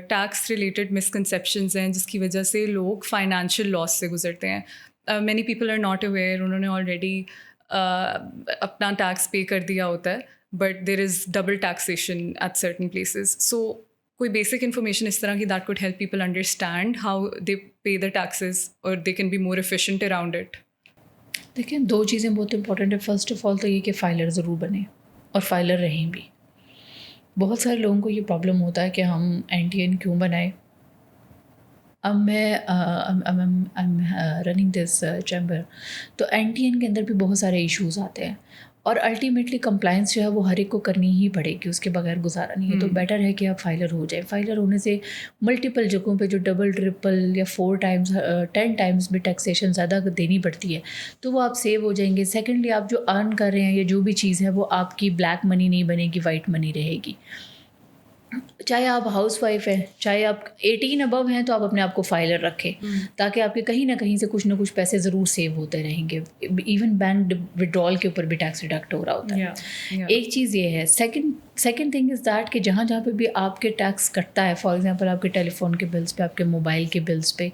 [SPEAKER 1] ٹیکس ریلیٹڈ مسکنسیپشنز ہیں جس کی وجہ سے لوگ فائنینشیل لاس سے گزرتے ہیں. Many people are not aware, انہوں نے آلریڈی اپنا ٹیکس پے کر دیا ہوتا ہے, but there is double taxation at certain places. So کوئی بیسک انفارمیشن اس طرح کی that could help people understand how they pay the taxes اور they can be more efficient around it.
[SPEAKER 2] دیکھیں, 2 چیزیں بہت امپورٹنٹ ہے. فرسٹ آف آل تو یہ کہ فائلر ضرور بنیں اور فائلر رہیں بھی. بہت سارے لوگوں کو یہ پرابلم ہوتا ہے کہ ہم NTN کیوں بنائیں. اب میں رننگ دس چیمبر, تو NTN کے اندر بھی بہت سارے ایشوز آتے ہیں, اور الٹیمیٹلی کمپلائنس جو ہے وہ ہر ایک کو کرنی ہی پڑے گی, اس کے بغیر گزارا نہیں ہے. تو بیٹر ہے کہ آپ فائلر ہو جائیں. فائلر ہونے سے ملٹیپل جگہوں پہ جو ڈبل ٹرپل یا 4 ٹائمز 10 ٹائمز بھی ٹیکسیشن زیادہ دینی پڑتی ہے, تو وہ آپ سیو ہو جائیں گے. سیکنڈلی, آپ جو ارن کر رہے ہیں یا جو بھی چیز ہے وہ آپ کی بلیک منی نہیں بنے گی, وائٹ منی رہے گی. چاہے آپ ہاؤس وائف ہیں, چاہے آپ 18 ابو ہیں, تو آپ اپنے آپ کو فائلر رکھیں تاکہ آپ کے کہیں نہ کہیں سے کچھ نہ کچھ پیسے ضرور سیو ہوتے رہیں گے. ایون بینک وڈرال کے اوپر بھی ٹیکس ڈیڈکٹ ہو رہا ہوتا ہے. ایک چیز یہ ہے. سیکنڈ تھنگ از دیٹ کہ جہاں پہ بھی آپ کے ٹیکس کٹتا ہے, فار ایگزامپل آپ کے ٹیلی فون کے بلس پہ, آپ کے موبائل کے بلس پہ,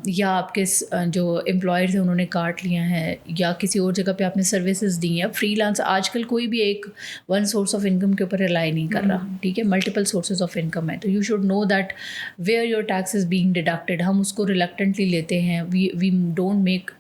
[SPEAKER 2] یا آپ کے جو امپلائرز ہیں انہوں نے کاٹ لیا ہے, یا کسی اور جگہ پہ آپ نے سروسز دی ہیں. فری لانس آج کل کوئی بھی ایک ون سورس آف انکم کے اوپر ریلائی نہیں کر رہا, ٹھیک ہے, ملٹیپل سورسز آف انکم ہے. تو you should know that where your tax is being deducted. ہم اس کو ریلیکٹنٹلی لیتے ہیں, we don't make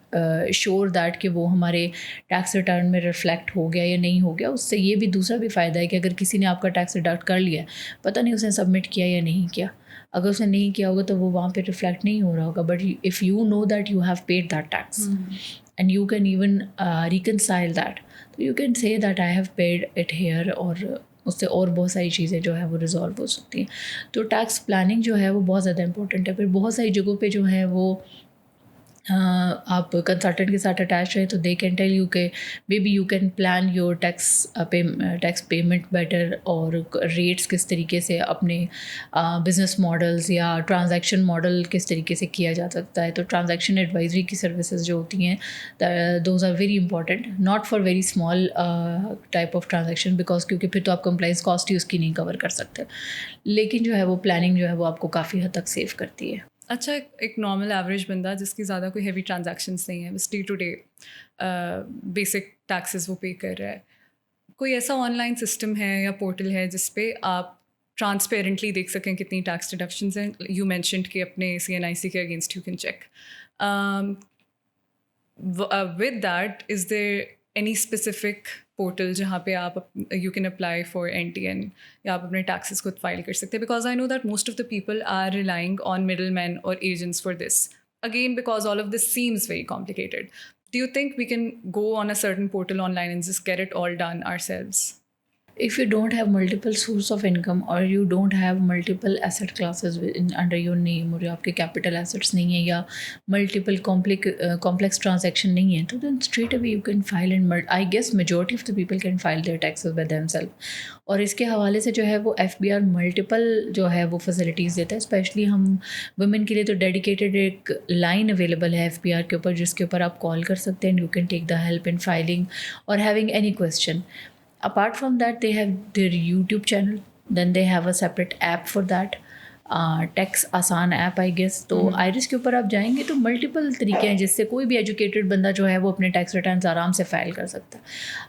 [SPEAKER 2] sure that کہ وہ ہمارے ٹیکس ریٹرن میں ریفلیکٹ ہو گیا یا نہیں ہو گیا. اس سے یہ بھی دوسرا بھی فائدہ ہے کہ اگر کسی نے آپ کا ٹیکس ڈیڈکٹ کر لیا ہے, پتہ نہیں اس نے سبمٹ کیا یا نہیں کیا, اگر اس نے نہیں کیا ہوگا تو وہ وہاں پہ ریفلیکٹ نہیں ہو رہا ہوگا. But if you know that you have paid that tax and you can even reconcile that, تو you can say that I have paid it here, اور اس سے اور بہت ساری چیزیں جو ہے وہ ریزالو ہو سکتی ہیں. تو ٹیکس پلاننگ جو ہے وہ بہت زیادہ امپورٹنٹ ہے. پھر بہت ساری جگہوں پہ جو ہے وہ آپ کنسلٹنٹ کے ساتھ اٹیچ رہیں تو دے کین ٹیل یو کہ maybe you can plan your tax payment better, اور ریٹس کس طریقے سے اپنے بزنس ماڈلز یا ٹرانزیکشن ماڈل کس طریقے سے کیا جا سکتا ہے. تو ٹرانزیکشن ایڈوائزری کی سروسز جو ہوتی ہیں those are very important, not for very small type of transaction, because کیونکہ پھر تو آپ کمپلائنس کاسٹ ہی اس کی نہیں کور کر سکتے. لیکن جو ہے وہ پلاننگ جو ہے وہ آپ کو کافی حد تک سیو کرتی ہے.
[SPEAKER 1] اچھا, ایک نارمل ایوریج بندہ جس کی زیادہ کوئی ہیوی ٹرانزیکشنس نہیں ہیں, بس day to day basic taxes وہ پے کر رہا ہے, کوئی ایسا آن لائن سسٹم ہے یا پورٹل ہے جس پہ آپ ٹرانسپیرنٹلی دیکھ سکیں کتنی ٹیکس ڈیڈکشنز ہیں؟ یو مینشنڈ کہ اپنے CNIC کے against you can check. With that, is there any specific portal جہاں پہ آپ you can apply for NTN یا آپ اپنے ٹیکسز خود فائل کر سکتے ہیں؟ Because I know that most of the people are relying on middle man اور agents for this, again because all of this seems very complicated. Do you think we can go on a certain portal online and just get it all done ourselves?
[SPEAKER 2] If you don't have multiple source of income, or you don't have multiple asset classes under your name, اور آپ کے capital assets نہیں ہیں, یا multiple complex transaction نہیں ہیں, تو then straight away you can file, and I guess majority of the people can file their taxes by themselves. اور اس کے حوالے سے جو ہے وہ FBR ملٹیپل جو ہے وہ فیسلٹیز دیتا ہے. اسپیشلی ہم ویمن کے لیے تو ڈیڈیکیٹڈ ایک لائن اویلیبل ہے FBR کے اوپر, جس کے اوپر آپ کال کر سکتے ہیں, and you can take the help in filing اور having any question. Apart from that, they have their YouTube channel, then they have a separate app for that, tax Asaan app I guess. تو IRIS کے اوپر آپ جائیں گے تو multiple طریقے ہیں جس سے کوئی بھی ایجوکیٹڈ بندہ جو ہے وہ اپنے ٹیکس ریٹرنس آرام سے فائل کر سکتا ہے.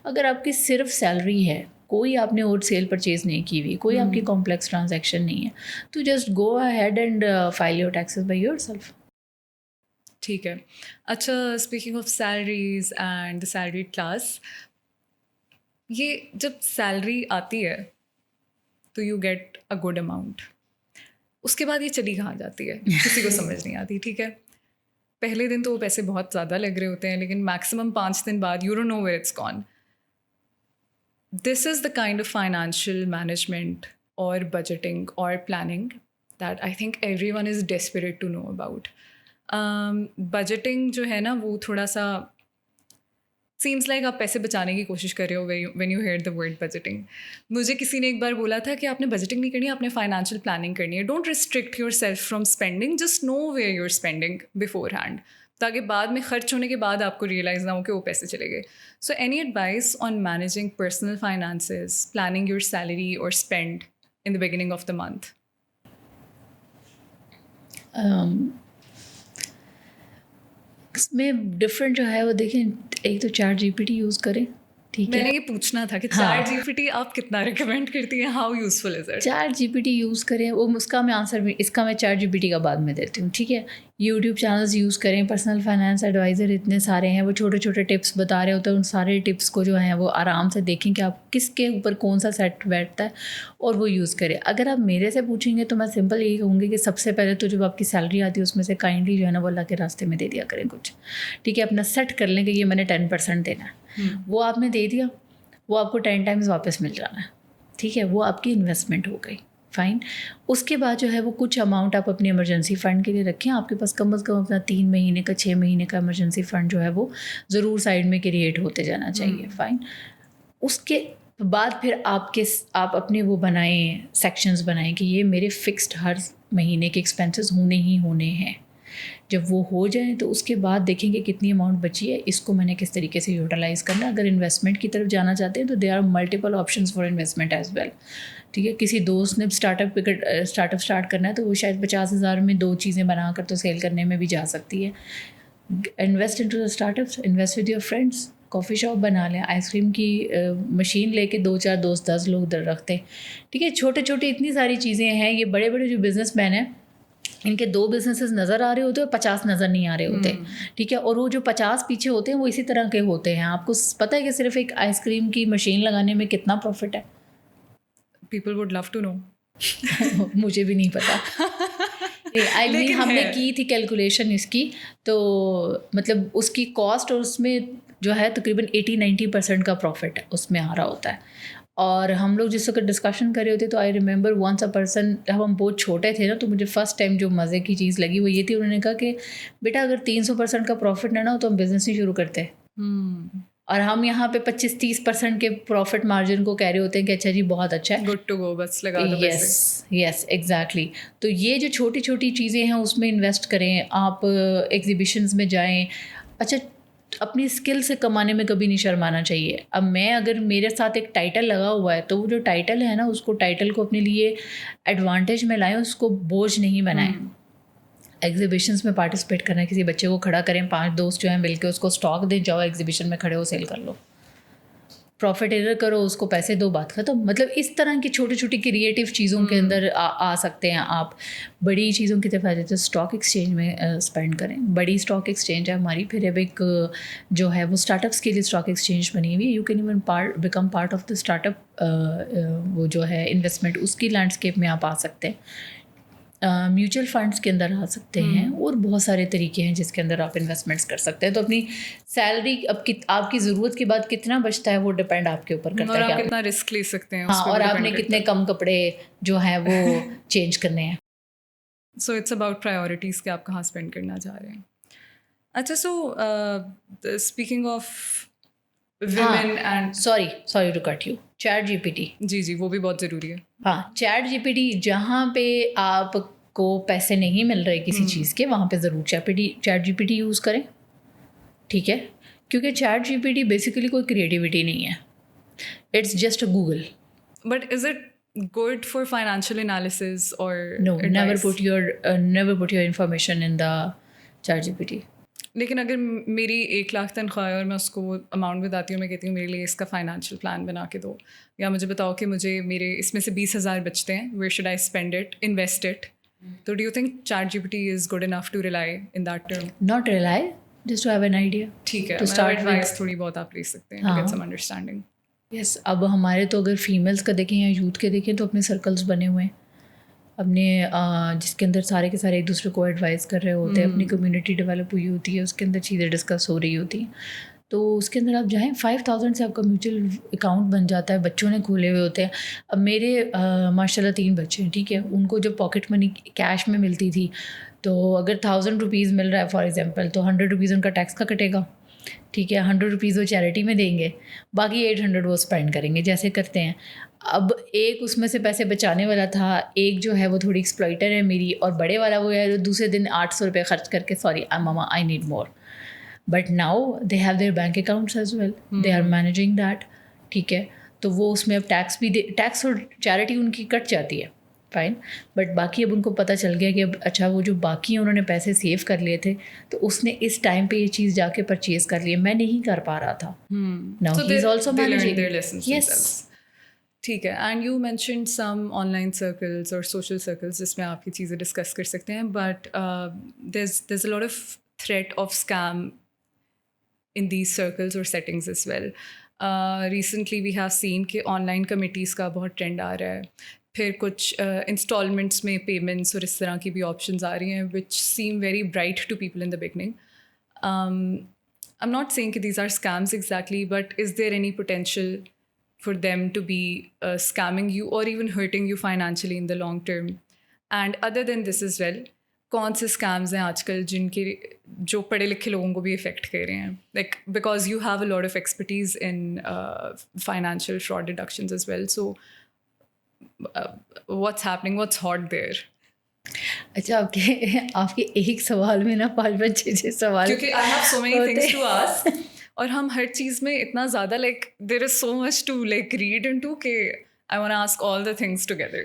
[SPEAKER 2] اگر آپ کی صرف سیلری ہے, کوئی آپ نے اور سیل پرچیز نہیں کی ہوئی, کوئی آپ کی کمپلیکس ٹرانزیکشن نہیں ہے, تو just go ahead and file your taxes by yourself.
[SPEAKER 1] ٹھیک ہے. اچھا, speaking of salaries and the salary class, یہ جب سیلری آتی ہے تو you get a good amount, اس کے بعد یہ چلی کہاں جاتی ہے کسی کو سمجھ نہیں آتی. ٹھیک ہے, پہلے دن تو وہ پیسے بہت زیادہ لگ رہے ہوتے ہیں, لیکن میکسیمم 5 دن بعد you don't know where it's gone. This is the kind of financial management اور بجٹنگ اور planning that I think everyone is desperate to know about. Budgeting جو ہے نا وہ تھوڑا سا سیمس لائک آپ پیسے بچانے کی کوشش کر رہے ہو when you hear the word budgeting. مجھے کسی نے ایک بار بولا تھا کہ آپ نے بجٹنگ نہیں کرنی ہے, آپ نے فائنانشیل پلاننگ کرنی ہے. Don't restrict yourself from spending, just know where your spending beforehand, تاکہ بعد میں خرچ ہونے کے بعد آپ کو ریئلائز نہ ہو کہ وہ پیسے چلے گئے. So any advice on managing personal finances, planning your salary اور spend in the beginning of the month?
[SPEAKER 2] اس میں ڈفرینٹ جو ہے وہ دیکھیں, ایک تو چیٹ GPT یوز کریں. ٹھیک ہے,
[SPEAKER 1] میں نے یہ پوچھنا تھا کہ چیٹ GPT آپ کتنا ریکمینڈ کرتی ہیں, how useful is it?
[SPEAKER 2] Chat GPT use کریں, وہ اس کا میں آنسر بھی, اس کا میں چیٹ GPT کا بعد میں دیتی ہوں. ٹھیک ہے, یوٹیوب چینلز یوز کریں, پرسنل فائنانس ایڈوائزر اتنے سارے ہیں, وہ چھوٹے چھوٹے ٹپس بتا رہے ہوتے ہیں. ان سارے ٹپس کو جو ہیں وہ آرام سے دیکھیں کہ آپ کس کے اوپر کون سا سیٹ بیٹھتا ہے اور وہ یوز کریں. اگر آپ میرے سے پوچھیں گے تو میں سمپل یہی کہوں گی کہ سب سے پہلے تو جب آپ کی سیلری آتی ہے اس میں سے کائنڈلی جو ہے نا وہ اللہ کے راستے میں دے دیا کریں کچھ. ٹھیک ہے, اپنا سیٹ کر لیں کہ یہ میں نے 10% دینا ہے, وہ آپ نے دے دیا, وہ آپ کو 10 ٹائمز واپس مل جانا ہے. ٹھیک ہے, وہ آپ کی انویسٹمنٹ ہو گئی, فائن. اس کے بعد جو ہے وہ کچھ اماؤنٹ آپ اپنی ایمرجنسی فنڈ کے لیے رکھیں. آپ کے پاس کم از کم اپنا 3 مہینے کا 6 مہینے کا ایمرجنسی فنڈ جو ہے وہ ضرور سائڈ میں کریٹ ہوتے جانا چاہیے, فائن. اس کے بعد پھر آپ اپنے وہ بنائیں, سیکشنز بنائیں کہ یہ میرے فکسڈ ہر مہینے کے ایکسپینسز ہونے ہی ہونے ہیں. جب وہ ہو جائیں تو اس کے بعد دیکھیں کہ کتنی اماؤنٹ بچی ہے, اس کو میں نے کس طریقے سے یوٹیلائز کرنا. اگر انویسٹمنٹ کی طرف جانا چاہتے ہیں تو there are multiple options for investment as well. ٹھیک ہے. کسی دوست نے اسٹارٹ اپ اسٹارٹ کرنا ہے تو وہ شاید 50,000 میں 2 چیزیں بنا کر تو سیل کرنے میں بھی جا سکتی ہے. Invest into the startups, invest with your friends, coffee shop بنا لیں, آئس کریم کی مشین لے کے 2-4 دوست 10 لوگ ادھر رکھتے ہیں. ٹھیک ہے, چھوٹے چھوٹے اتنی ساری چیزیں ہیں. یہ بڑے بڑے جو بزنس مین ہیں ان کے 2 بزنسز نظر آ رہے ہوتے ہیں اور 50 نظر نہیں آ رہے ہوتے. ٹھیک ہے, اور وہ جو 50 پیچھے ہوتے ہیں وہ اسی طرح کے ہوتے ہیں. آپ کو پتہ ہے کہ صرف ایک آئس کریم کی مشین لگانے میں کتنا پروفٹ ہے؟
[SPEAKER 1] People would love to know.
[SPEAKER 2] مجھے بھی نہیں پتا. آئی مین ہم نے کی تھی کیلکولیشن اس کی, تو مطلب اس کی کاسٹ اور اس میں جو ہے تقریباً 80-90% کا پروفٹ اس میں آ رہا ہوتا ہے. اور ہم لوگ جس وقت ڈسکشن کر رہے ہوتے تو I remember once a person, جب ہم بہت چھوٹے تھے نا, تو مجھے فرسٹ ٹائم جو مزے کی چیز لگی وہ یہ تھی, انہوں نے کہا کہ بیٹا اگر 300% کا پروفٹ نہ ہو تو ہم بزنس نہیں شروع کرتے. اور ہم یہاں پہ 25-30% کے پروفٹ مارجن کو کہہ رہے ہوتے ہیں کہ اچھا جی بہت اچھا ہے,
[SPEAKER 1] گڈ ٹو گو, بس لگا دو پیسے.
[SPEAKER 2] Yes exactly. تو یہ جو چھوٹی چھوٹی چیزیں ہیں اس میں انویسٹ کریں. آپ ایگزیبیشنز میں جائیں. اچھا, اپنی اسکل سے کمانے میں کبھی نہیں شرمانا چاہیے. اب میں اگر میرے ساتھ ایک ٹائٹل لگا ہوا ہے تو وہ جو ٹائٹل ہے نا, اس کو ٹائٹل کو اپنے لیے ایڈوانٹیج میں لائیں, اس کو بوجھ نہیں بنائیں. ایگزیبیشنس میں پارٹیسپیٹ کرنا, کسی بچے کو کھڑا کریں, 5 دوست جو ہیں مل کے اس کو اسٹاک دیں, جاؤ ایگزیبیشن میں کھڑے ہو, سیل کر لو, پروفٹ ادھر کرو, اس کو پیسے دو, بات ختم. مطلب اس طرح کی چھوٹی چھوٹی کریٹیو چیزوں کے اندر آ سکتے ہیں آپ. بڑی چیزوں کی طرف آ جاتے ہیں, اسٹاک ایکسچینج میں اسپینڈ کریں. بڑی اسٹاک ایکسچینج ہے ہماری, پھر اب ایک جو ہے وہ اسٹارٹ اپس کے لیے اسٹاک ایکسچینج بنی ہوئی ہے. You can even become part of the start up, وہ جو ہے انویسٹمنٹ, اس کی لینڈسکیپ میں آپ آ سکتے ہیں. میوچل فنڈس کے اندر آ سکتے ہیں, اور بہت سارے طریقے ہیں جس کے اندر آپ انویسٹمنٹس کر سکتے ہیں. تو اپنی سیلری اب آپ کی ضرورت کے بعد کتنا بچتا ہے وہ ڈپینڈ آپ کے اوپر کرتا ہے کہ
[SPEAKER 1] آپ کتنا رسک لے سکتے ہیں.
[SPEAKER 2] ہاں, اور آپ نے کتنے کم کپڑے جو ہیں وہ چینج کرنے ہیں.
[SPEAKER 1] سو اٹس اباؤٹ پرائیورٹیز کہ آپ کہاں اسپینڈ کرنا چاہ رہے ہیں. اچھا, so speaking of women and
[SPEAKER 2] sorry to cut you, ChatGPT.
[SPEAKER 1] جی وہ بھی بہت ضروری ہے.
[SPEAKER 2] ہاں, چیٹ جی پی ٹی, جہاں پہ آپ کو پیسے نہیں مل رہے کسی چیز کے, وہاں پہ ضرور ChatGPT use کریں. ٹھیک ہے, کیونکہ ChatGPT basically کوئی کریٹیوٹی نہیں ہے, it's just a Google.
[SPEAKER 1] But is it good for financial analysis اور
[SPEAKER 2] no, never put your information in the ChatGPT.
[SPEAKER 1] لیکن اگر میری 1 لاکھ تنخواہ ہے اور میں اس کو وہ اماؤنٹ بتاتی ہوں, میں کہتی ہوں میرے لیے اس کا فائنینشیل پلان بنا کے دو, یا مجھے بتاؤ کہ مجھے میرے اس میں سے 20,000 بچتے ہیں, where should I spend it, invest it. تو do you think ChatGPT is good enough to rely on that term?
[SPEAKER 2] Not rely, just to have an idea.
[SPEAKER 1] ٹھیک ہے, ایڈوائس تھوڑی بہت آپ لے سکتے ہیں to get some understanding.
[SPEAKER 2] Yes, اب ہمارے تو اگر فیمیلس کا دیکھیں یا یوتھ کے دیکھیں تو اپنے سرکلس بنے ہوئے ہیں اپنے, جس کے اندر سارے کے سارے ایک دوسرے کو ایڈوائز کر رہے ہوتے ہیں. اپنی کمیونٹی ڈیولپ ہوئی ہوتی ہے, اس کے اندر چیزیں ڈسکس ہو رہی ہوتی ہیں. تو اس کے اندر آپ جائیں, 5,000 سے آپ کا میوچل اکاؤنٹ بن جاتا ہے. بچوں نے کھولے ہوئے ہوتے ہیں. اب میرے ماشاء اللہ 3 بچے ہیں. ٹھیک ہے, ان کو جب پاکٹ منی کیش میں ملتی تھی, تو اگر 1,000 روپیز مل رہا ہے فار ایگزامپل, تو 100 روپیز ان کا ٹیکس کا کٹے گا. ٹھیک ہے, 100 روپیز وہ چیریٹی میں دیں گے, باقی 800 وہ اسپینڈ کریں گے, جیسے کرتے ہیں. اب ایک اس میں سے پیسے بچانے والا تھا, ایک جو ہے وہ تھوڑی ایکسپلائٹر ہے میری, اور بڑے والا وہ ہے دوسرے دن 800 روپے خرچ کر کے, sorry mama I need more. But now they have their bank accounts as well, they are managing that. ٹھیک ہے, تو وہ اس میں اب ٹیکس بھی ٹیکس اور چیریٹی ان کی کٹ جاتی ہے, فائن. بٹ باقی اب ان کو پتہ چل گیا کہ اب اچھا وہ جو باقی انہوں نے پیسے سیو کر لیے تھے, تو اس نے اس ٹائم پہ یہ چیز جا کے پرچیز کر لی, میں نہیں کر پا رہا تھا. Now he is also managing. Yes,
[SPEAKER 1] ٹھیک ہے. And you mentioned some online circles اور سوشل سرکلز جس میں آپ کی چیزیں ڈسکس کر سکتے ہیں, but there's a lot of threat of scam in these circles or settings as well. Recently we have seen کہ آن لائن کمیٹیز کا بہت ٹرینڈ آ رہا ہے, پھر کچھ انسٹالمنٹس میں پیمنٹس اور اس طرح کی بھی آپشنز آ رہی ہیں which seem very bright to people in the beginning. I'm not saying that these are scams exactly, but is there any potential for them to be scamming you or even hurting you financially in the long term? And other than this as well, کون سے schemes ہیں آج کل جن کے جو پڑھے لکھے لوگوں کو بھی افیکٹ کر رہے ہیں, like because you have a lot of expertise in financial fraud deductions as well, so what's happening, what's hot there?
[SPEAKER 2] اچھا, آپ کے ایک سوال میں نا 5 6 سوال,
[SPEAKER 1] کیونکہ I have so many things to ask, اور ہم ہر چیز میں اتنا زیادہ like there is so much to like read into کہ I want to ask all the things together.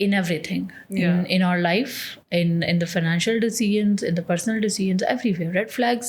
[SPEAKER 2] in everything, in our life, in the financial decisions, in the personal decisions, everywhere. Red flags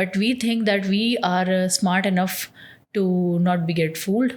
[SPEAKER 2] but we think that we are smart enough to not be get fooled.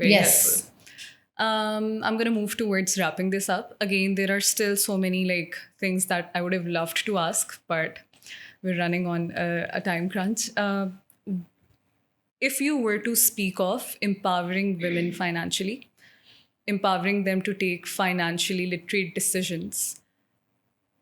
[SPEAKER 1] Very helpful. I'm going to move towards wrapping this up. Again, there are still so many like things that I would have loved to ask, but we're running on a time crunch. If you were to speak of empowering women financially, empowering them to take financially literate decisions,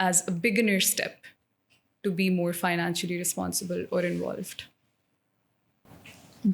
[SPEAKER 1] as a beginner step to be more financially responsible or involved?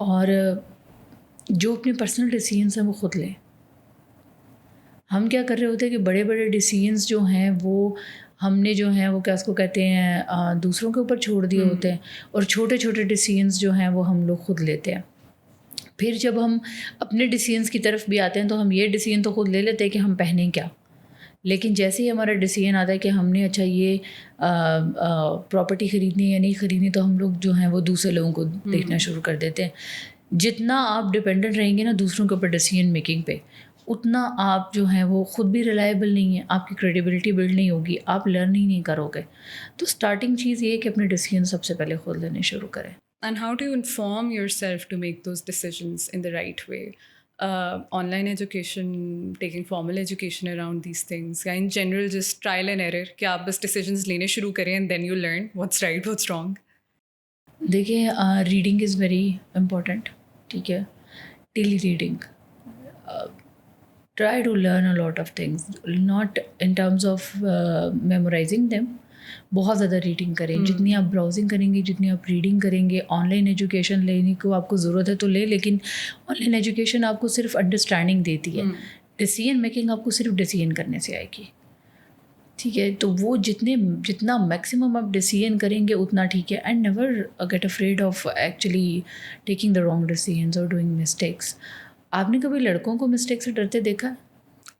[SPEAKER 2] اور جو اپنے personal decisions ہیں وہ خود لیں. ہم کیا کر رہے ہوتے ہیں کہ بڑے بڑے ڈیسیجنس جو ہیں وہ ہم نے جو ہیں وہ کیا اس کو کہتے ہیں دوسروں کے اوپر چھوڑ دیے ہوتے ہیں, اور چھوٹے چھوٹے ڈیسیجنس جو ہیں وہ ہم لوگ خود لیتے ہیں. پھر جب ہم اپنے ڈیسیجنس کی طرف بھی آتے ہیں تو ہم یہ ڈیسیجن تو خود لے لیتے ہیں کہ ہم پہنیں کیا, لیکن جیسے ہی ہمارا ڈیسیجن آتا ہے کہ ہم نے اچھا یہ پراپرٹی خریدنی یا نہیں خریدنی, تو ہم لوگ جو ہیں وہ دوسرے لوگوں کو دیکھنا شروع کر دیتے ہیں. جتنا آپ ڈپینڈنٹ رہیں گے نا دوسروں کے اوپر ڈیسیجن میکنگ پہ, اتنا آپ جو ہیں وہ خود بھی ریلائبل نہیں ہیں, آپ کی کریڈیبلٹی بلڈ نہیں ہوگی, آپ لرن ہی نہیں کرو گے. تو اسٹارٹنگ چیز یہ ہے کہ اپنے ڈیسیجن سب سے پہلے خود لینے شروع کریں.
[SPEAKER 1] And how do you inform yourself to make those decisions in the right way? Online education, taking formal education around these things, yeah, in general just trial and error کہ آپ بس decisions لینے شروع کریں and then you learn what's right, what's wrong.
[SPEAKER 2] دیکھیں reading is very important, ٹھیک ہے, daily reading. Try to learn a lot of things, not in terms of memorising them. بہت زیادہ ریڈنگ کریں, جتنی آپ براؤزنگ کریں گے, جتنی آپ ریڈنگ کریں گے. آن لائن ایجوکیشن لینے کو آپ کو ضرورت ہے تو لیں, لیکن آن لائن ایجوکیشن آپ کو صرف انڈرسٹینڈنگ دیتی ہے, ڈیسیجن میکنگ آپ کو صرف ڈیسیجن کرنے سے آئے گی, ٹھیک ہے. تو وہ جتنا میکسیمم آپ ڈیسیجن کریں گے اتنا ٹھیک ہے. And never get afraid of actually taking the wrong decisions اور ڈوئنگ مسٹیکس. آپ نے کبھی لڑکوں کو مسٹیک سے ڈرتے دیکھا؟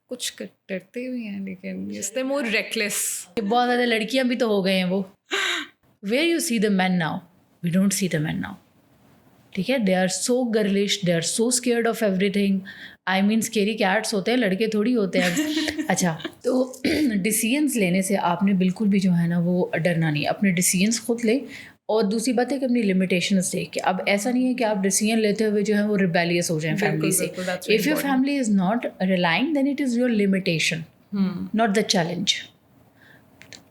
[SPEAKER 1] کچھ ڈرتے بھی ہیں لیکن they more reckless.
[SPEAKER 2] بہت زیادہ لڑکیاں بھی تو ہو گئے ہیں وہ. Where you see the man now, we don't see the man now, ٹھیک ہے. They are so girlish, they are so scared of everything. I mean scary cats ہوتے ہیں, لڑکے تھوڑی ہوتے ہیں. اچھا, تو ڈیسیجنس لینے سے آپ نے بالکل بھی جو ہے نا وہ ڈرنا نہیں. اپنے ڈیسیجنس خود لیں, اور دوسری بات ہے کہ اپنی لمیٹیشنس دیکھ کے. اب ایسا نہیں ہے کہ آپ ڈیسیجن لیتے ہوئے جو ہے وہ ریبیلیس ہو جائیں فیملی سے. If your family is not relying then it is your limitation, not the challenge.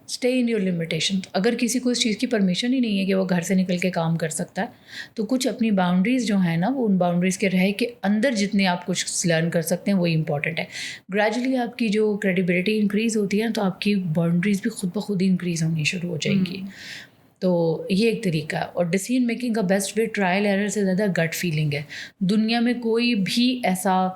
[SPEAKER 2] Stay in your limitation. اگر کسی کو اس چیز کی پرمیشن ہی نہیں ہے کہ وہ گھر سے نکل کے کام کر سکتا ہے, تو کچھ اپنی باؤنڈریز جو ہیں نا وہ ان باؤنڈریز کے رہے کہ اندر جتنے آپ کچھ لرن کر سکتے ہیں وہی امپورٹنٹ ہے. گریجولی آپ کی جو کریڈیبلٹی انکریز ہوتی ہے تو آپ کی باؤنڈریز بھی خود بخود ہی انکریز ہونی شروع ہو جائیں گی. تو یہ ایک طریقہ ہے. اور ڈیسیجن میکنگ کا بیسٹ وے ٹرائل ایرر سے زیادہ گٹ فیلنگ ہے. دنیا میں کوئی بھی ایسا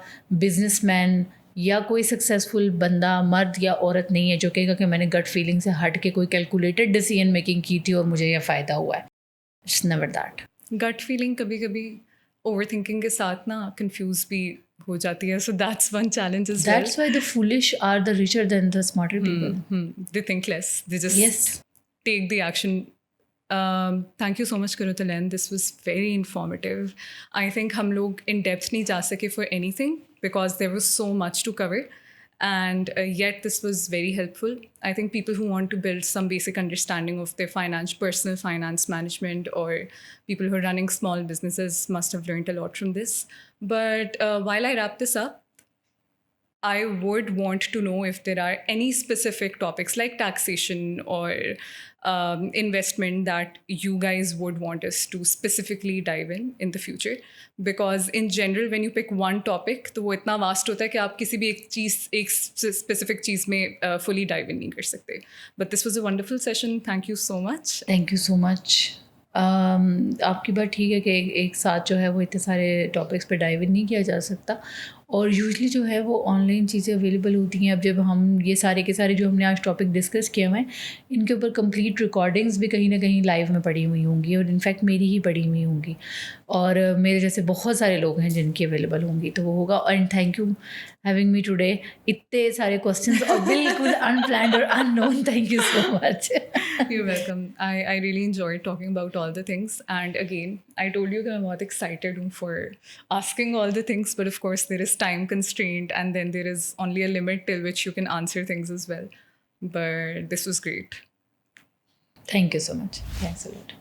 [SPEAKER 2] بزنس مین یا کوئی سکسیزفل بندہ, مرد یا عورت نہیں ہے جو کہے گا کہ میں نے گٹ فیلنگ سے ہٹ کے کوئی کیلکولیٹڈ ڈیسیجن میکنگ کی تھی اور مجھے یہ فائدہ ہوا ہے. It's never that.
[SPEAKER 1] Gut feeling کبھی کبھی اوور تھنکنگ کے ساتھ نا کنفیوز بھی ہو جاتی ہے. So that's one challenge is
[SPEAKER 2] that's why the foolish are the richer than the smarter people.
[SPEAKER 1] they think less, they just take the action. Thank you so much Karutalen, this was very informative. I think hum log in depth nahi ja sake for anything because there was so much to cover, and yet this was very helpful. I think people who want to build some basic understanding of their personal finance management, or people who are running small businesses must have learned a lot from this. But while I wrap this up, I would want to know if there are any specific topics like taxation or investment that you guys would want us to specifically dive in the future. Because in general, when you pick one topic, تو وہ اتنا vast ہوتا ہے کہ آپ کسی بھی ایک specific چیز میں fully dive in نہیں کر سکتے. But this was a wonderful session. Thank you so much.
[SPEAKER 2] Thank you so much. آپ کی بات ٹھیک ہے کہ ایک ساتھ جو ہے وہ اتنے سارے ٹاپکس پہ ڈائیو ان نہیں کیا جا سکتا, اور یوزلی جو ہے وہ آن لائن چیزیں اویلیبل ہوتی ہیں. اب جب ہم یہ سارے کے سارے جو ہم نے آج ٹاپک ڈسکس کیے ہوئے ہیں, ان کے اوپر کمپلیٹ ریکارڈنگس بھی کہیں نہ کہیں لائیو میں پڑی ہوئی ہوں گی, اور انفیکٹ میری ہی پڑی ہوئی ہوں گی, اور میرے جیسے بہت سارے لوگ ہیں جن کی اویلیبل ہوں گی, تو وہ ہوگا. And thank you having me today. اتنے سارے کوشچنس اور بالکل انپلانڈ اور unknown. Thank you so much.
[SPEAKER 1] You're welcome. I really enjoyed talking about all the things. And again, I told you that I'm not excited for asking all the things, but of course there is time constraint, and then there is only a limit till which you can answer things as well. But this was great.
[SPEAKER 2] Thank you so much. Thanks a lot.